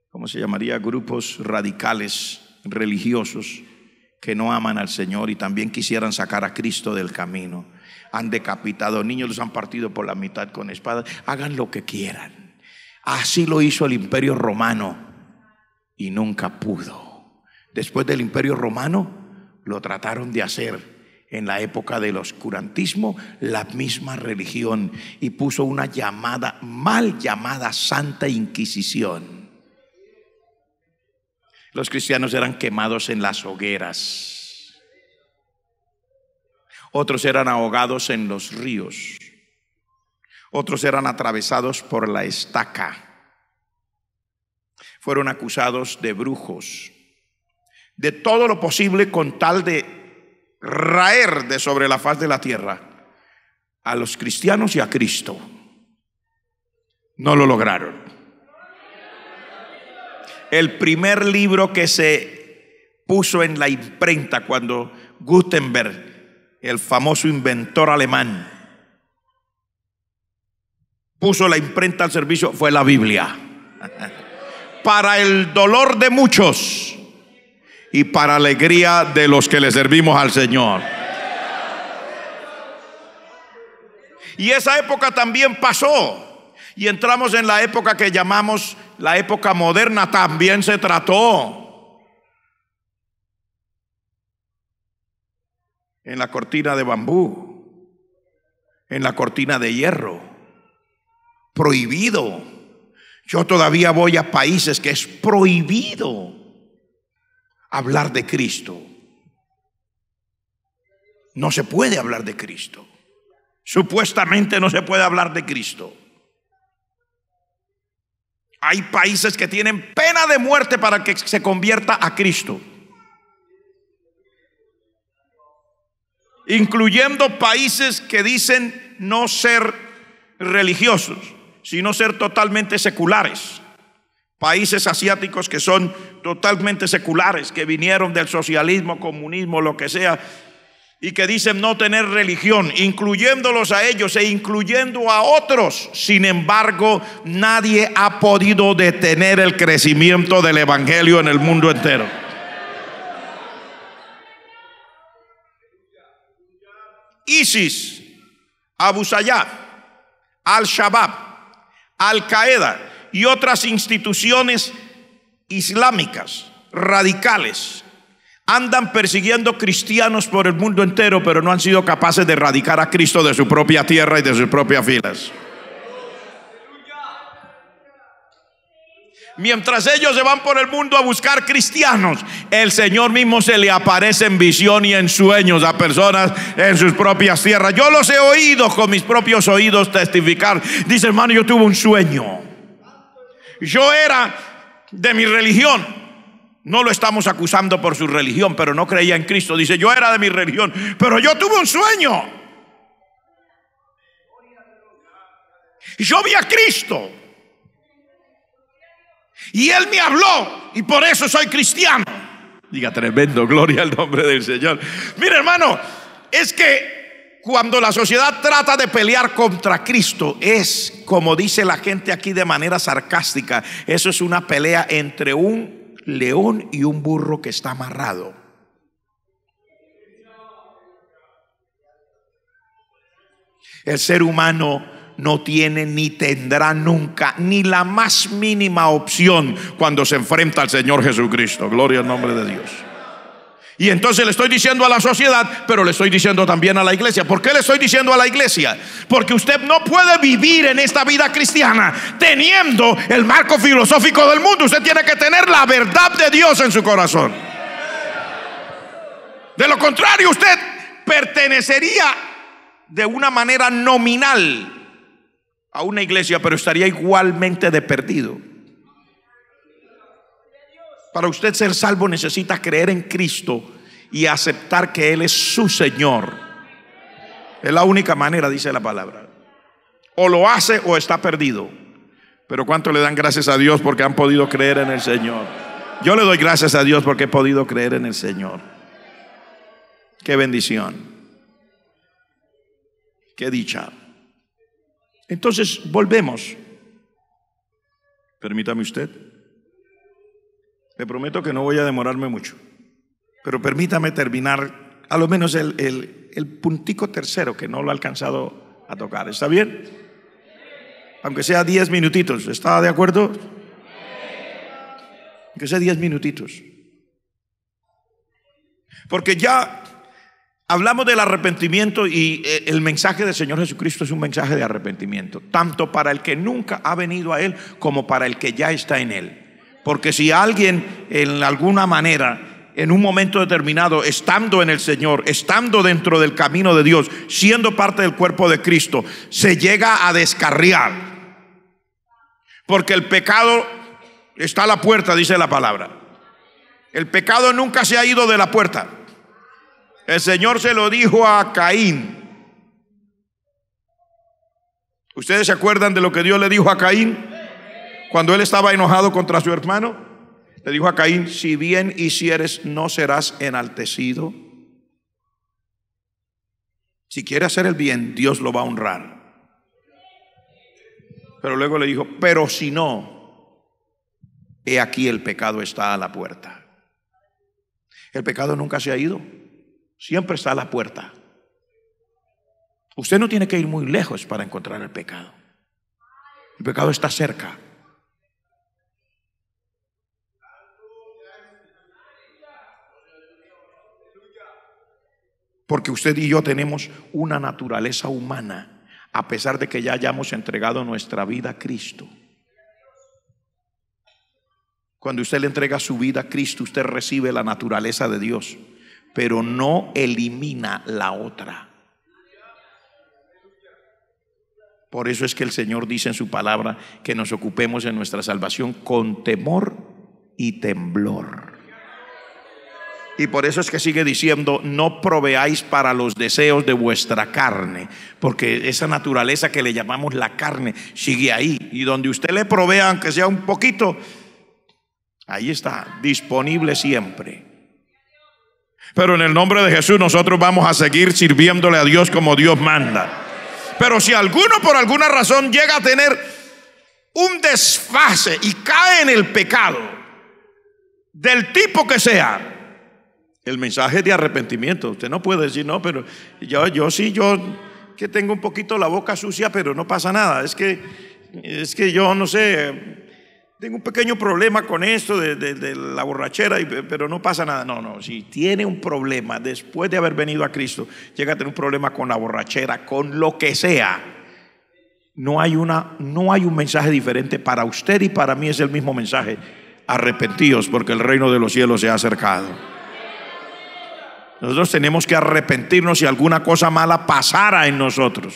¿cómo se llamaría? Grupos radicales religiosos que no aman al Señor y también quisieran sacar a Cristo del camino. Han decapitado niños, los han partido por la mitad con espadas. Hagan lo que quieran. Así lo hizo el Imperio Romano y nunca pudo. Después del Imperio Romano lo trataron de hacer en la época del oscurantismo, la misma religión, y puso una mal llamada Santa Inquisición. Los cristianos eran quemados en las hogueras. Otros eran ahogados en los ríos. Otros eran atravesados por la estaca. Fueron acusados de brujos, de todo lo posible con tal de raer de sobre la faz de la tierra a los cristianos y a Cristo. No lo lograron. El primer libro que se puso en la imprenta cuando Gutenberg, el famoso inventor alemán, puso la imprenta al servicio, fue la Biblia. Para el dolor de muchos y para alegría de los que le servimos al Señor. Y esa época también pasó. Y entramos en la época que llamamos la época moderna. También se trató. En la cortina de bambú, en la cortina de hierro, prohibido. Yo todavía voy a países que es prohibido hablar de Cristo. No se puede hablar de Cristo. Supuestamente no se puede hablar de Cristo. Hay países que tienen pena de muerte para que se convierta a Cristo, incluyendo países que dicen no ser religiosos, sino ser totalmente seculares. Países asiáticos que son totalmente seculares, que vinieron del socialismo, comunismo, lo que sea, y que dicen no tener religión, incluyéndolos a ellos e incluyendo a otros. Sin embargo, nadie ha podido detener el crecimiento del evangelio en el mundo entero. ISIS, Abu Sayyaf, Al-Shabaab, Al-Qaeda y otras instituciones islámicas radicales andan persiguiendo cristianos por el mundo entero, pero no han sido capaces de erradicar a Cristo de su propia tierra y de sus propias filas. Mientras ellos se van por el mundo a buscar cristianos, el Señor mismo se le aparece en visión y en sueños a personas en sus propias tierras. Yo los he oído con mis propios oídos testificar. Dice, hermano, yo tuve un sueño. Yo era de mi religión. No lo estamos acusando por su religión, pero no creía en Cristo. Dice, yo era de mi religión, pero yo tuve un sueño. Y yo vi a Cristo. Y Él me habló, y por eso soy cristiano. Diga tremendo, gloria al nombre del Señor. Mira, hermano, es que cuando la sociedad trata de pelear contra Cristo, es como dice la gente aquí de manera sarcástica, eso es una pelea entre un león y un burro que está amarrado. El ser humano no tiene ni tendrá nunca ni la más mínima opción cuando se enfrenta al Señor Jesucristo. Gloria al nombre de Dios. Y entonces le estoy diciendo a la sociedad, pero le estoy diciendo también a la iglesia. ¿Por qué le estoy diciendo a la iglesia? Porque usted no puede vivir en esta vida cristiana teniendo el marco filosófico del mundo. Usted tiene que tener la verdad de Dios en su corazón. De lo contrario, usted pertenecería de una manera nominal a una iglesia, pero estaría igualmente de perdido. Para usted ser salvo necesita creer en Cristo y aceptar que Él es su Señor. Es la única manera, dice la palabra. O lo hace o está perdido. Pero ¿cuánto le dan gracias a Dios porque han podido creer en el Señor? Yo le doy gracias a Dios porque he podido creer en el Señor. Qué bendición. Qué dicha. Entonces volvemos. Permítame usted. Le prometo que no voy a demorarme mucho, pero permítame terminar a lo menos el puntico tercero que no lo he alcanzado a tocar. ¿Está bien? Aunque sea 10 minutitos. ¿Está de acuerdo? Aunque sea 10 minutitos. Porque ya hablamos del arrepentimiento y el mensaje del Señor Jesucristo es un mensaje de arrepentimiento, tanto para el que nunca ha venido a Él como para el que ya está en Él. Porque si alguien en alguna manera, en un momento determinado, estando en el Señor, estando dentro del camino de Dios, siendo parte del cuerpo de Cristo, se llega a descarriar, porque el pecado está a la puerta, dice la palabra. El pecado nunca se ha ido de la puerta. El Señor se lo dijo a Caín. ¿Ustedes se acuerdan de lo que Dios le dijo a Caín cuando él estaba enojado contra su hermano? Le dijo a Caín: si bien hicieres, no serás enaltecido. Si quiere hacer el bien, Dios lo va a honrar. Pero luego le dijo: pero si no, he aquí el pecado está a la puerta. El pecado nunca se ha ido, siempre está a la puerta. Usted no tiene que ir muy lejos para encontrar el pecado. El pecado está cerca. Porque usted y yo tenemos una naturaleza humana, a pesar de que ya hayamos entregado nuestra vida a Cristo. Cuando usted le entrega su vida a Cristo, usted recibe la naturaleza de Dios, pero no elimina la otra. Por eso es que el Señor dice en su palabra que nos ocupemos en nuestra salvación con temor y temblor. Y por eso es que sigue diciendo: no proveáis para los deseos de vuestra carne, porque esa naturaleza que le llamamos la carne sigue ahí, y donde usted le provea, aunque sea un poquito, ahí está, disponible siempre. Pero en el nombre de Jesús nosotros vamos a seguir sirviéndole a Dios como Dios manda. Pero si alguno por alguna razón llega a tener un desfase y cae en el pecado, del tipo que sea, el mensaje de arrepentimiento. Usted no puede decir: no, pero yo que tengo un poquito la boca sucia, pero no pasa nada. Es que yo no sé, tengo un pequeño problema con esto de la borrachera, pero no pasa nada. No, si tiene un problema después de haber venido a Cristo, llega a tener un problema con la borrachera, con lo que sea, no hay un mensaje diferente para usted y para mí. Es el mismo mensaje: arrepentíos, porque el reino de los cielos se ha acercado. Nosotros tenemos que arrepentirnos si alguna cosa mala pasara en nosotros.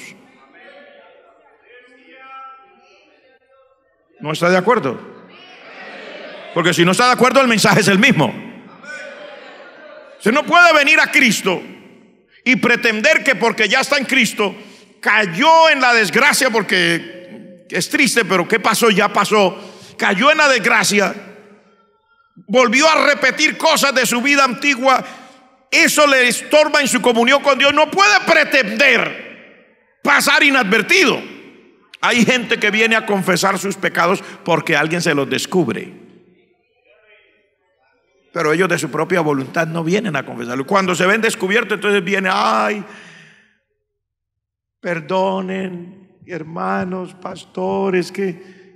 ¿No está de acuerdo? Porque si no está de acuerdo, el mensaje es el mismo. Usted no puede venir a Cristo y pretender que porque ya está en Cristo cayó en la desgracia, porque es triste, pero ¿qué pasó? Ya pasó. Cayó en la desgracia, volvió a repetir cosas de su vida antigua. Eso le estorba en su comunión con Dios. No puede pretender pasar inadvertido. Hay gente que viene a confesar sus pecados porque alguien se los descubre, pero ellos de su propia voluntad no vienen a confesarlo. Cuando se ven descubiertos, entonces viene: ay, perdonen, hermanos, pastores,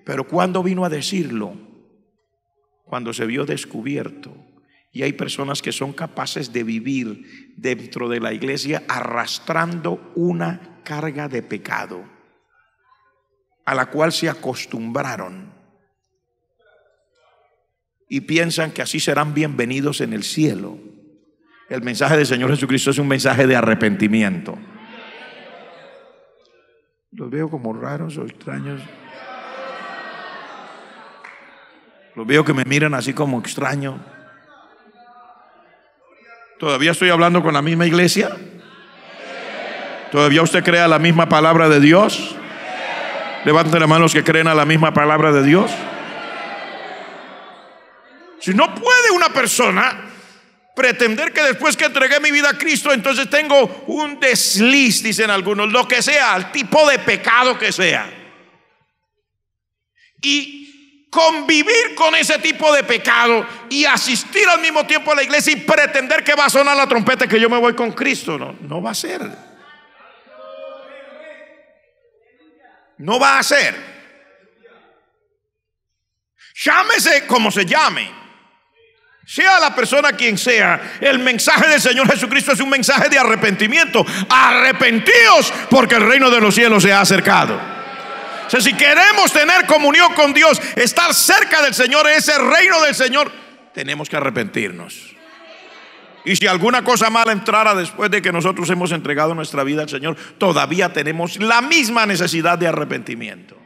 pero ¿cuándo vino a decirlo? Cuando se vio descubierto. Y hay personas que son capaces de vivir dentro de la iglesia arrastrando una carga de pecado a la cual se acostumbraron, y piensan que así serán bienvenidos en el cielo. El mensaje del Señor Jesucristo es un mensaje de arrepentimiento. Los veo como raros o extraños. Los veo que me miran así como extraño. ¿Todavía estoy hablando con la misma iglesia? ¿Todavía usted cree a la misma palabra de Dios? Levanten la mano los que creen a la misma palabra de Dios. Si no puede una persona pretender que después que entregué mi vida a Cristo, entonces tengo un desliz, dicen algunos, lo que sea, el tipo de pecado que sea, y convivir con ese tipo de pecado y asistir al mismo tiempo a la iglesia y pretender que va a sonar la trompeta que yo me voy con Cristo. No va a ser. No va a ser. Llámese como se llame, sea la persona quien sea, el mensaje del Señor Jesucristo es un mensaje de arrepentimiento. Arrepentíos, porque el reino de los cielos se ha acercado. sea, si queremos tener comunión con Dios, estar cerca del Señor, en ese reino del Señor, tenemos que arrepentirnos. Y si alguna cosa mala entrara después de que nosotros hemos entregado nuestra vida al Señor, todavía tenemos la misma necesidad de arrepentimiento.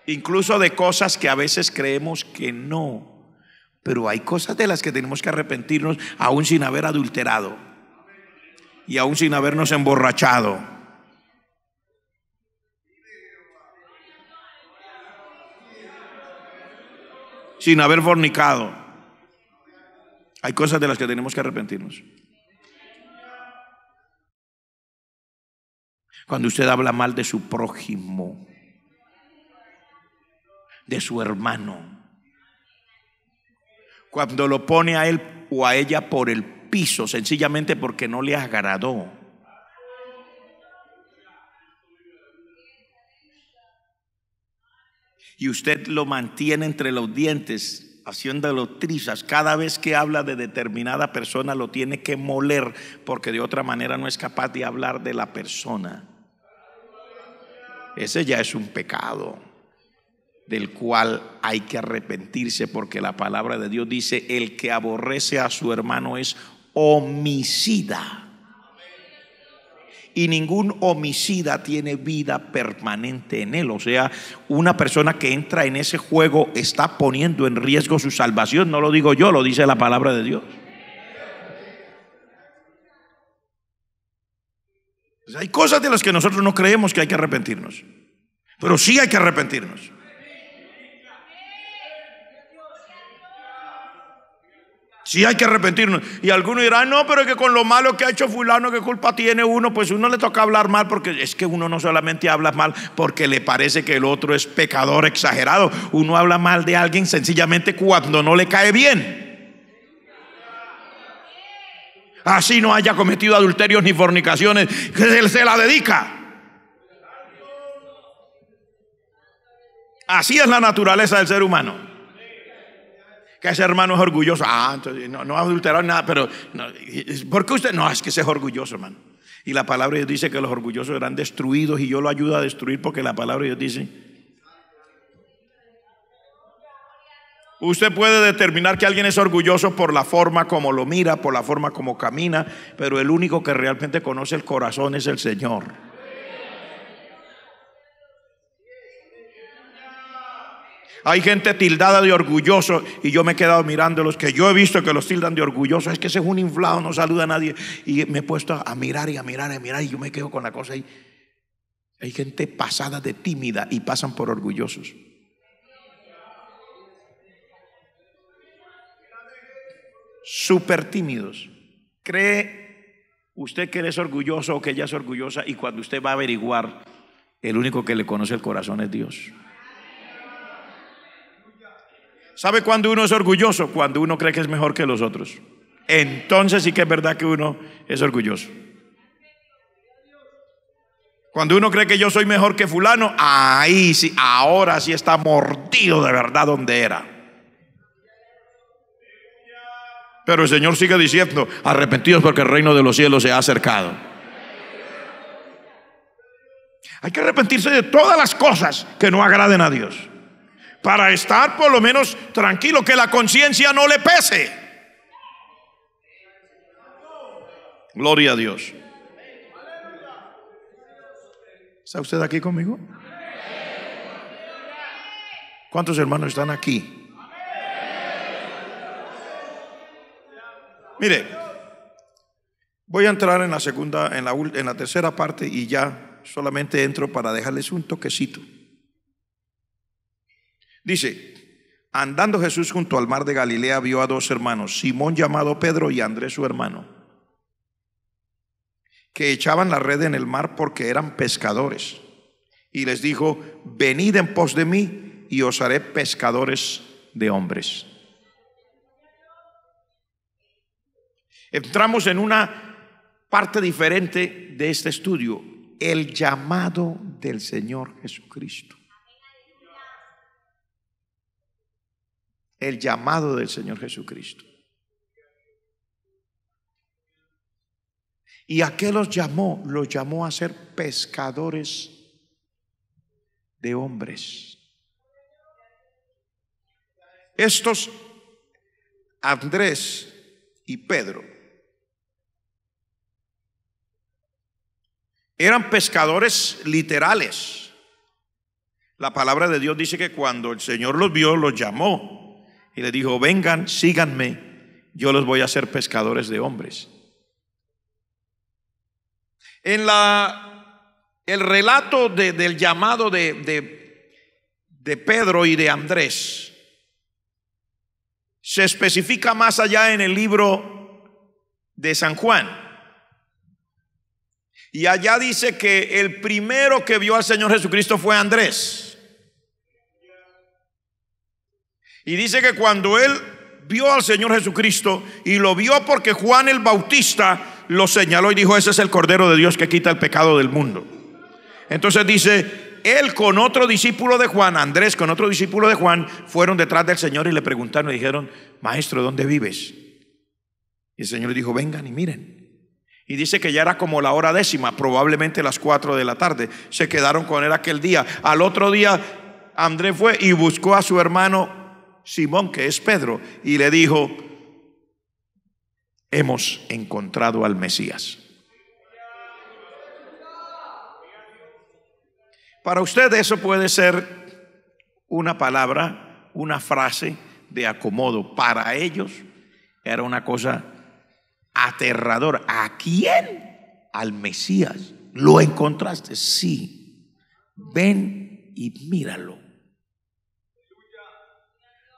Incluso de cosas que a veces creemos que no, pero hay cosas de las que tenemos que arrepentirnos aún sin haber adulterado y aún sin habernos emborrachado. Sin haber fornicado. Hay cosas de las que tenemos que arrepentirnos. Cuando usted habla mal de su prójimo, de su hermano, cuando lo pone a él o a ella por el piso, sencillamente porque no le agradó, y usted lo mantiene entre los dientes, haciéndolo trizas, cada vez que habla de determinada persona lo tiene que moler, porque de otra manera no es capaz de hablar de la persona. Ese ya es un pecado del cual hay que arrepentirse, porque la palabra de Dios dice: el que aborrece a su hermano es homicida. Y ningún homicida tiene vida permanente en él. O sea, una persona que entra en ese juego está poniendo en riesgo su salvación. No lo digo yo, lo dice la palabra de Dios. Pues hay cosas de las que nosotros no creemos que hay que arrepentirnos, pero sí hay que arrepentirnos. Sí hay que arrepentirnos. Y algunos dirán: no, pero es que con lo malo que ha hecho fulano, ¿qué culpa tiene uno? Pues uno le toca hablar mal, porque es que uno no solamente habla mal porque le parece que el otro es pecador exagerado. Uno habla mal de alguien sencillamente cuando no le cae bien. Así no haya cometido adulterios ni fornicaciones, que se la dedica. Así es la naturaleza del ser humano. Que ese hermano es orgulloso. Entonces no ha adulterado nada, pero no, ¿por qué usted? No, es que ese es orgulloso, hermano. Y la palabra de Dios dice que los orgullosos serán destruidos, y yo lo ayudo a destruir, porque la palabra de Dios dice: usted puede determinar que alguien es orgulloso por la forma como lo mira, por la forma como camina, pero el único que realmente conoce el corazón es el Señor. Hay gente tildada de orgulloso, y yo me he quedado mirando los que yo he visto que los tildan de orgulloso. Es que ese es un inflado, no saluda a nadie. Y me he puesto a mirar y a mirar y a mirar, y yo me quedo con la cosa ahí. Hay gente pasada de tímida y pasan por orgullosos. Súper tímidos. ¿Cree usted que él es orgulloso o que ella es orgullosa? Y cuando usted va a averiguar, el único que le conoce el corazón es Dios. ¿Sabe cuándo uno es orgulloso? Cuando uno cree que es mejor que los otros. Entonces sí que es verdad que uno es orgulloso. Cuando uno cree que yo soy mejor que fulano, ahí sí, ahora sí está mordido de verdad donde era. Pero el Señor sigue diciendo: arrepentidos, porque el reino de los cielos se ha acercado. Hay que arrepentirse de todas las cosas que no agraden a Dios, para estar por lo menos tranquilo, que la conciencia no le pese. Gloria a Dios. ¿Está usted aquí conmigo? ¿Cuántos hermanos están aquí? Mire, voy a entrar en la segunda, en la tercera parte, y ya solamente entro para dejarles un toquecito. Dice: andando Jesús junto al mar de Galilea, vio a dos hermanos, Simón llamado Pedro y Andrés su hermano, que echaban la red en el mar porque eran pescadores. Y les dijo: venid en pos de mí y os haré pescadores de hombres. Entramos en una parte diferente de este estudio: el llamado del Señor Jesucristo. El llamado del Señor Jesucristo. ¿Y a qué los llamó? Los llamó a ser pescadores de hombres. Estos Andrés y Pedro eran pescadores literales. La palabra de Dios dice que cuando el Señor los vio, los llamó y les dijo: vengan, síganme, yo los voy a hacer pescadores de hombres. En el relato del llamado de Pedro y de Andrés, se especifica más allá en el libro de San Juan. Y allá dice que el primero que vio al Señor Jesucristo fue Andrés. Y dice que cuando él vio al Señor Jesucristo, y lo vio porque Juan el Bautista lo señaló y dijo: ese es el Cordero de Dios que quita el pecado del mundo. Entonces dice, él con otro discípulo de Juan, Andrés con otro discípulo de Juan, fueron detrás del Señor y le preguntaron, y dijeron: maestro, ¿dónde vives? Y el Señor le dijo: vengan y miren. Y dice que ya era como la hora 10:00, probablemente las 4 de la tarde. Se quedaron con él aquel día. Al otro día Andrés fue y buscó a su hermano Simón, que es Pedro, y le dijo: hemos encontrado al Mesías. Para usted eso puede ser una palabra, una frase de acomodo. Para ellos era una cosa aterradora. ¿A quién? Al Mesías. ¿Lo encontraste? Sí. Ven y míralo.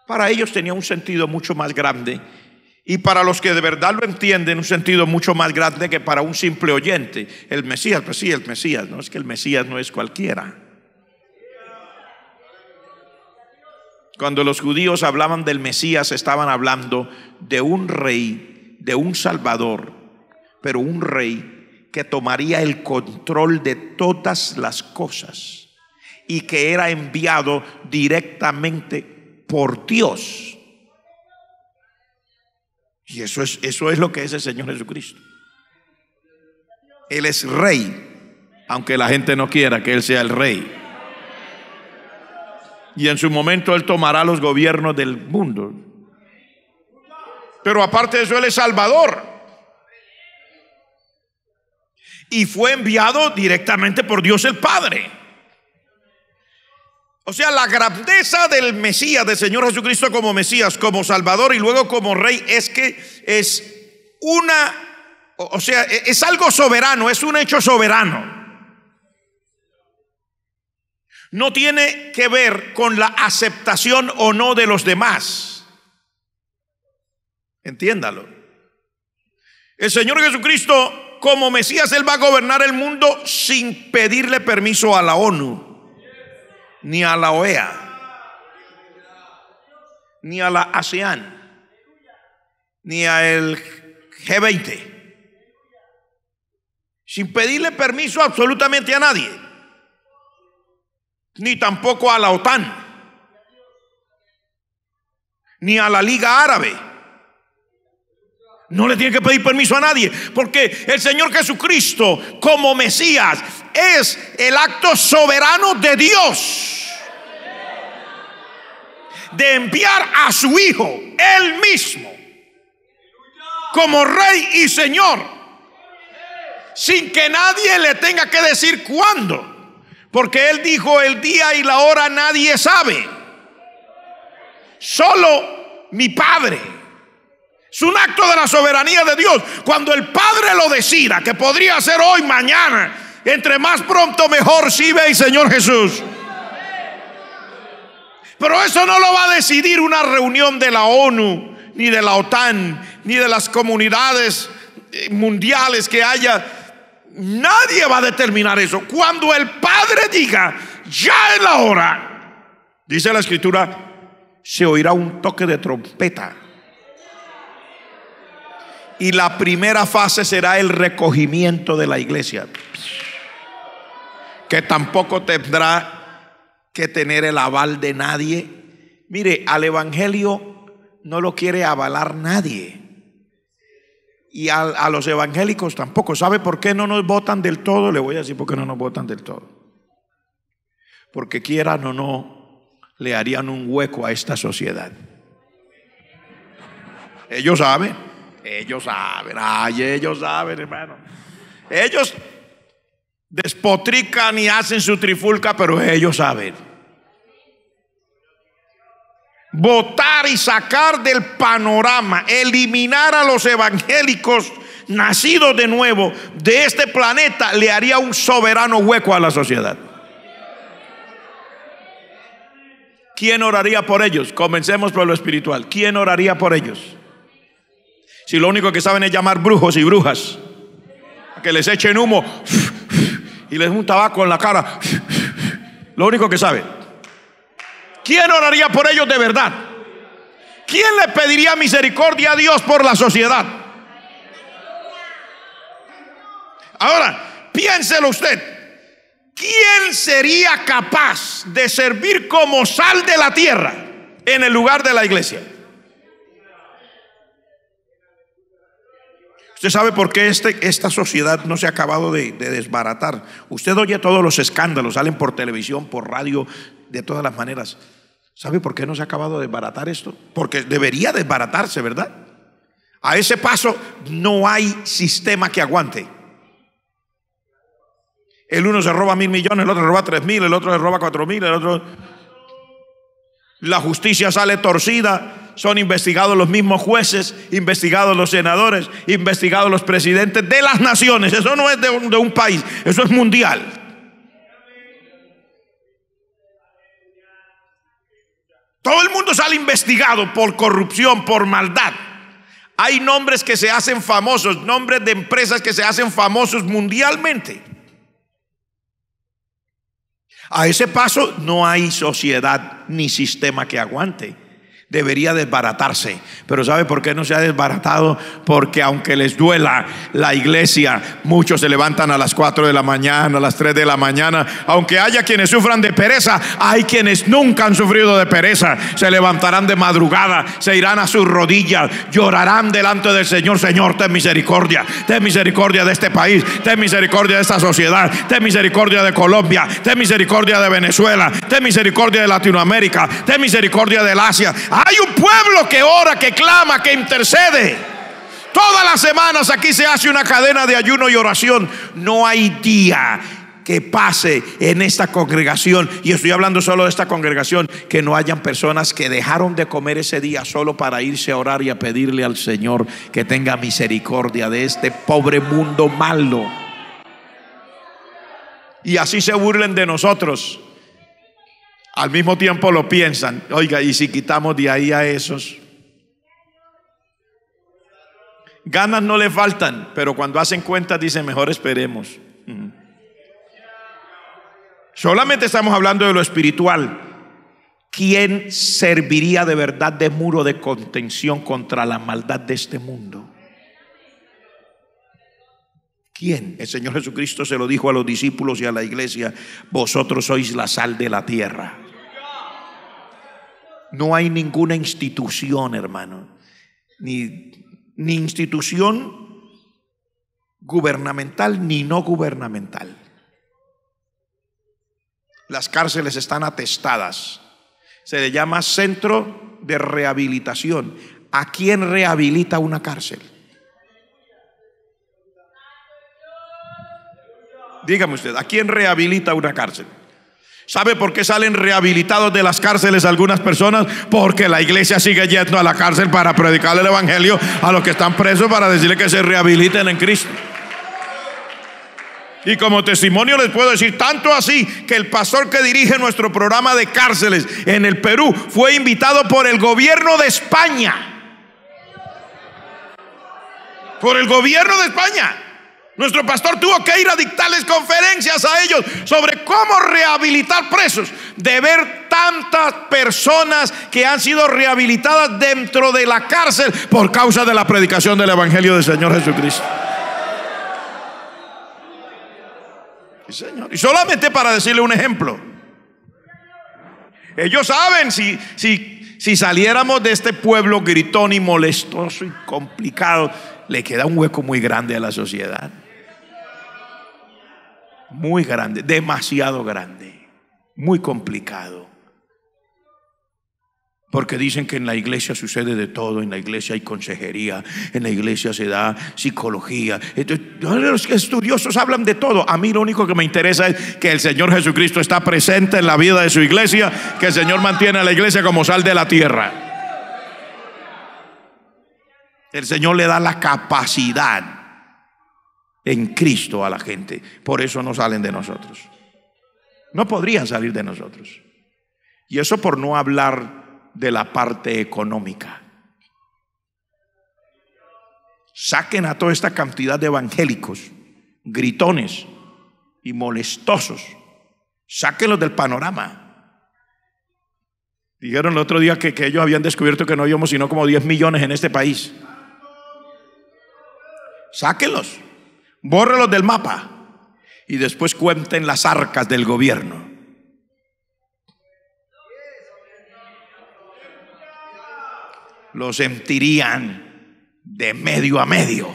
Para ellos tenía un sentido mucho más grande, y para los que de verdad lo entienden, un sentido mucho más grande que para un simple oyente. El Mesías, pues sí, el Mesías. No es que el Mesías no es cualquiera. Cuando los judíos hablaban del Mesías, estaban hablando de un rey, de un salvador, pero un rey que tomaría el control de todas las cosas y que era enviado directamente por Dios. Y eso es lo que es el Señor Jesucristo. Él es rey, aunque la gente no quiera que Él sea el rey. Y en su momento Él tomará los gobiernos del mundo. Pero aparte de eso, Él es Salvador. Y fue enviado directamente por Dios el Padre. O sea, la grandeza del Mesías, del Señor Jesucristo como Mesías, como Salvador y luego como Rey, es que es es algo soberano, es un hecho soberano. No tiene que ver con la aceptación o no de los demás. Entiéndalo. El Señor Jesucristo como Mesías, Él va a gobernar el mundo sin pedirle permiso a la ONU, ni a la OEA, ni a la ASEAN, ni a el G20, sin pedirle permiso absolutamente a nadie, ni tampoco a la OTAN, ni a la Liga Árabe. No le tiene que pedir permiso a nadie, porque el Señor Jesucristo como Mesías es el acto soberano de Dios de enviar a su Hijo, Él mismo, como Rey y Señor, sin que nadie le tenga que decir cuándo, porque Él dijo: el día y la hora nadie sabe, solo mi Padre. Es un acto de la soberanía de Dios. Cuando el Padre lo decida, que podría ser hoy, mañana, entre más pronto mejor, si ve el Señor Jesús. Pero eso no lo va a decidir una reunión de la ONU, ni de la OTAN, ni de las comunidades mundiales que haya. Nadie va a determinar eso. Cuando el Padre diga: ya es la hora, dice la Escritura, se oirá un toque de trompeta. Y la primera fase será el recogimiento de la iglesia, que tampoco tendrá que tener el aval de nadie. Mire, al evangelio no lo quiere avalar nadie, y a los evangélicos tampoco. ¿Sabe por qué no nos votan del todo? Le voy a decir por qué no nos votan del todo. porque quieran o no, le harían un hueco a esta sociedad. Ellos saben, ay, ellos saben, hermano. Ellos despotrican y hacen su trifulca, pero ellos saben. Votar y sacar del panorama, eliminar a los evangélicos nacidos de nuevo de este planeta, le haría un soberano hueco a la sociedad. ¿Quién oraría por ellos? Comencemos por lo espiritual. ¿Quién oraría por ellos? Si lo único que saben es llamar brujos y brujas, que les echen humo y les un tabaco en la cara, lo único que saben. ¿Quién oraría por ellos de verdad? ¿Quién le pediría misericordia a Dios por la sociedad? Ahora, piénselo usted. ¿Quién sería capaz de servir como sal de la tierra en el lugar de la iglesia? Usted sabe por qué esta sociedad no se ha acabado de desbaratar. Usted oye todos los escándalos, salen por televisión, por radio, de todas las maneras. ¿Sabe por qué no se ha acabado de desbaratar esto? Porque debería desbaratarse, ¿verdad? A ese paso no hay sistema que aguante. El uno se roba 1.000 millones, el otro se roba 3.000, el otro se roba 4.000, el otro... La justicia sale torcida, son investigados los mismos jueces, investigados los senadores, investigados los presidentes de las naciones. Eso no es de un país, eso es mundial. Todo el mundo sale investigado por corrupción, por maldad. Hay nombres que se hacen famosos, nombres de empresas que se hacen famosos mundialmente. A ese paso no hay sociedad ni sistema que aguante. Debería desbaratarse. Pero ¿sabe por qué no se ha desbaratado? Porque aunque les duela la iglesia, muchos se levantan a las 4 de la mañana, a las 3 de la mañana. Aunque haya quienes sufran de pereza, hay quienes nunca han sufrido de pereza. Se levantarán de madrugada, se irán a sus rodillas, llorarán delante del Señor. Señor, ten misericordia de este país, ten misericordia de esta sociedad, ten misericordia de Colombia, ten misericordia de Venezuela, ten misericordia de Latinoamérica, ten misericordia del Asia. Hay un pueblo que ora, que clama, que intercede. Todas las semanas aquí se hace una cadena de ayuno y oración. No hay día que pase en esta congregación, y estoy hablando solo de esta congregación, que no hayan personas que dejaron de comer ese día solo para irse a orar y a pedirle al Señor que tenga misericordia de este pobre mundo malo. Y así se burlen de nosotros. Al mismo tiempo lo piensan. Oiga, ¿y si quitamos de ahí a esos? Ganas no le faltan, pero cuando hacen cuentas dicen mejor esperemos. Solamente estamos hablando de lo espiritual. ¿Quién serviría de verdad de muro de contención contra la maldad de este mundo? ¿Quién? El Señor Jesucristo se lo dijo a los discípulos y a la iglesia: vosotros sois la sal de la tierra. No hay ninguna institución, hermano, ni institución gubernamental ni no gubernamental. Las cárceles están atestadas. Se le llama centro de rehabilitación. ¿A quién rehabilita una cárcel? Dígame usted, ¿a quién rehabilita una cárcel? ¿Sabe por qué salen rehabilitados de las cárceles algunas personas? Porque la iglesia sigue yendo a la cárcel para predicarle el evangelio a los que están presos, para decirle que se rehabiliten en Cristo. Y como testimonio les puedo decir, tanto así que el pastor que dirige nuestro programa de cárceles en el Perú fue invitado por el gobierno de España. Por el gobierno de España. Nuestro pastor tuvo que ir a dictarles conferencias a ellos sobre cómo rehabilitar presos. De ver tantas personas que han sido rehabilitadas dentro de la cárcel por causa de la predicación del evangelio del Señor Jesucristo. Sí, Señor. Y solamente para decirle un ejemplo, ellos saben si saliéramos de este pueblo gritón y molestoso y complicado, le queda un hueco muy grande a la sociedad. Muy grande, demasiado grande. muy complicado. Porque dicen que en la iglesia sucede de todo. En la iglesia hay consejería, en la iglesia se da psicología. Entonces, los estudiosos hablan de todo. A mí lo único que me interesa es que el Señor Jesucristo está presente en la vida de su iglesia, que el Señor mantiene a la iglesia como sal de la tierra. El Señor le da la capacidad en Cristo a la gente. Por eso no salen de nosotros. No podrían salir de nosotros. Y eso por no hablar de la parte económica. Saquen a toda esta cantidad de evangélicos, gritones y molestosos. Sáquenlos del panorama. Dijeron el otro día que ellos habían descubierto que no habíamos sino como 10 millones en este país. Sáquenlos, bórrelos del mapa y después cuenten las arcas del gobierno. Los sentirían de medio a medio,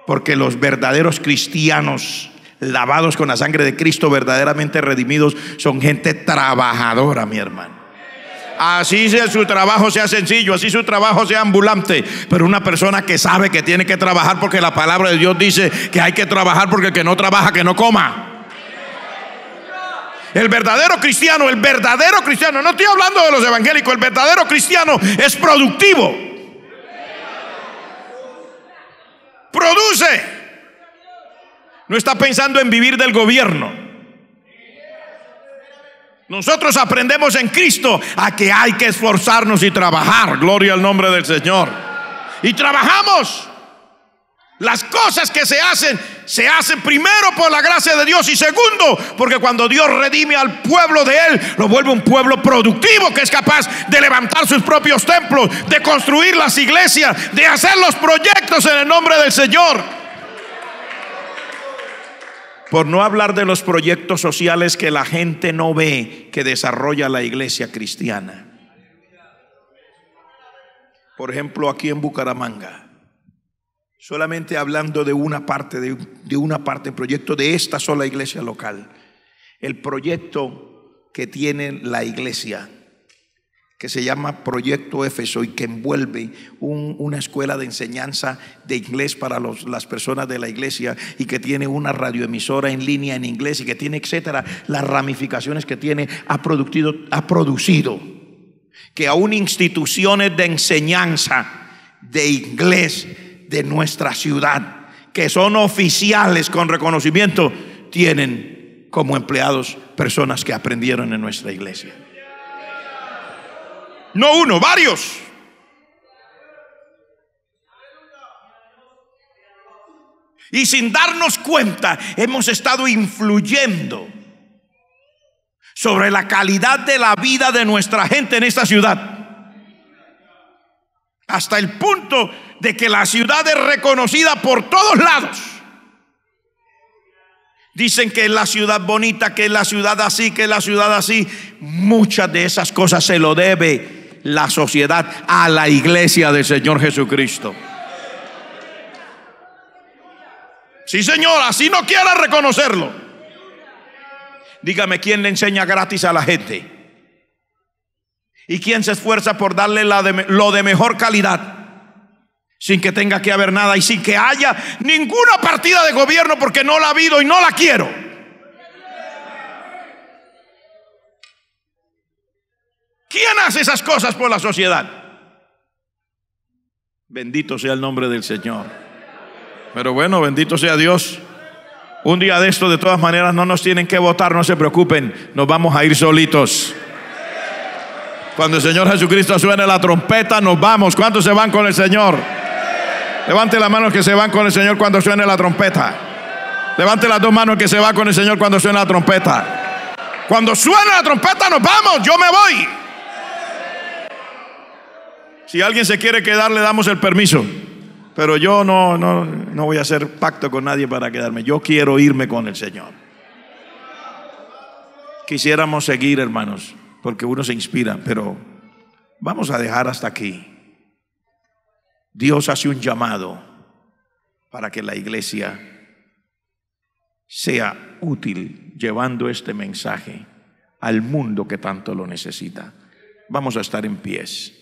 porque los verdaderos cristianos lavados con la sangre de Cristo, verdaderamente redimidos, son gente trabajadora, mi hermano. Así sea su trabajo sea sencillo, así su trabajo sea ambulante, pero una persona que sabe que tiene que trabajar, porque la palabra de Dios dice que hay que trabajar, porque el que no trabaja que no coma. El verdadero cristiano, no estoy hablando de los evangélicos, el verdadero cristiano es productivo. Produce. No está pensando en vivir del gobierno. Nosotros aprendemos en Cristo a que hay que esforzarnos y trabajar. Gloria al nombre del Señor. Y trabajamos. Las cosas que se hacen primero por la gracia de Dios, y segundo porque cuando Dios redime al pueblo de Él, lo vuelve un pueblo productivo que es capaz de levantar sus propios templos, de construir las iglesias, de hacer los proyectos en el nombre del Señor. Por no hablar de los proyectos sociales que la gente no ve que desarrolla la iglesia cristiana. Por ejemplo, aquí en Bucaramanga, solamente hablando de una parte, el proyecto de esta sola iglesia local, el proyecto que tiene la iglesia, que se llama Proyecto Éfeso, y que envuelve una escuela de enseñanza de inglés para las personas de la iglesia, y que tiene una radioemisora en línea en inglés, y que tiene, etcétera, las ramificaciones que tiene, ha producido que aún instituciones de enseñanza de inglés de nuestra ciudad, que son oficiales con reconocimiento, tienen como empleados personas que aprendieron en nuestra iglesia. No uno, varios. Y sin darnos cuenta, hemos estado influyendo sobre la calidad de la vida de nuestra gente en esta ciudad, hasta el punto de que la ciudad es reconocida por todos lados. Dicen que es la ciudad bonita, que es la ciudad así, que es la ciudad así. Muchas de esas cosas se lo debe la sociedad a la iglesia del Señor Jesucristo. Sí, Señor, así no quiera reconocerlo. Dígame, ¿quién le enseña gratis a la gente? ¿Y quién se esfuerza por darle lo de mejor calidad, sin que tenga que haber nada y sin que haya ninguna partida de gobierno, porque no la ha habido y no la quiero? ¿Quién hace esas cosas por la sociedad? Bendito sea el nombre del Señor. Pero bueno, bendito sea Dios. Un día de esto, de todas maneras, no nos tienen que votar, no se preocupen, nos vamos a ir solitos. Cuando el Señor Jesucristo suene la trompeta, nos vamos. ¿Cuántos se van con el Señor? Levante las manos que se van con el Señor cuando suene la trompeta. Levante las dos manos que se va con el Señor cuando suene la trompeta. Cuando suene la trompeta nos vamos, yo me voy. Si alguien se quiere quedar, le damos el permiso. Pero yo no voy a hacer pacto con nadie para quedarme. Yo quiero irme con el Señor. Quisiéramos seguir, hermanos, porque uno se inspira, pero vamos a dejar hasta aquí. Dios hace un llamado para que la iglesia sea útil. llevando este mensaje al mundo que tanto lo necesita. Vamos a estar en pies.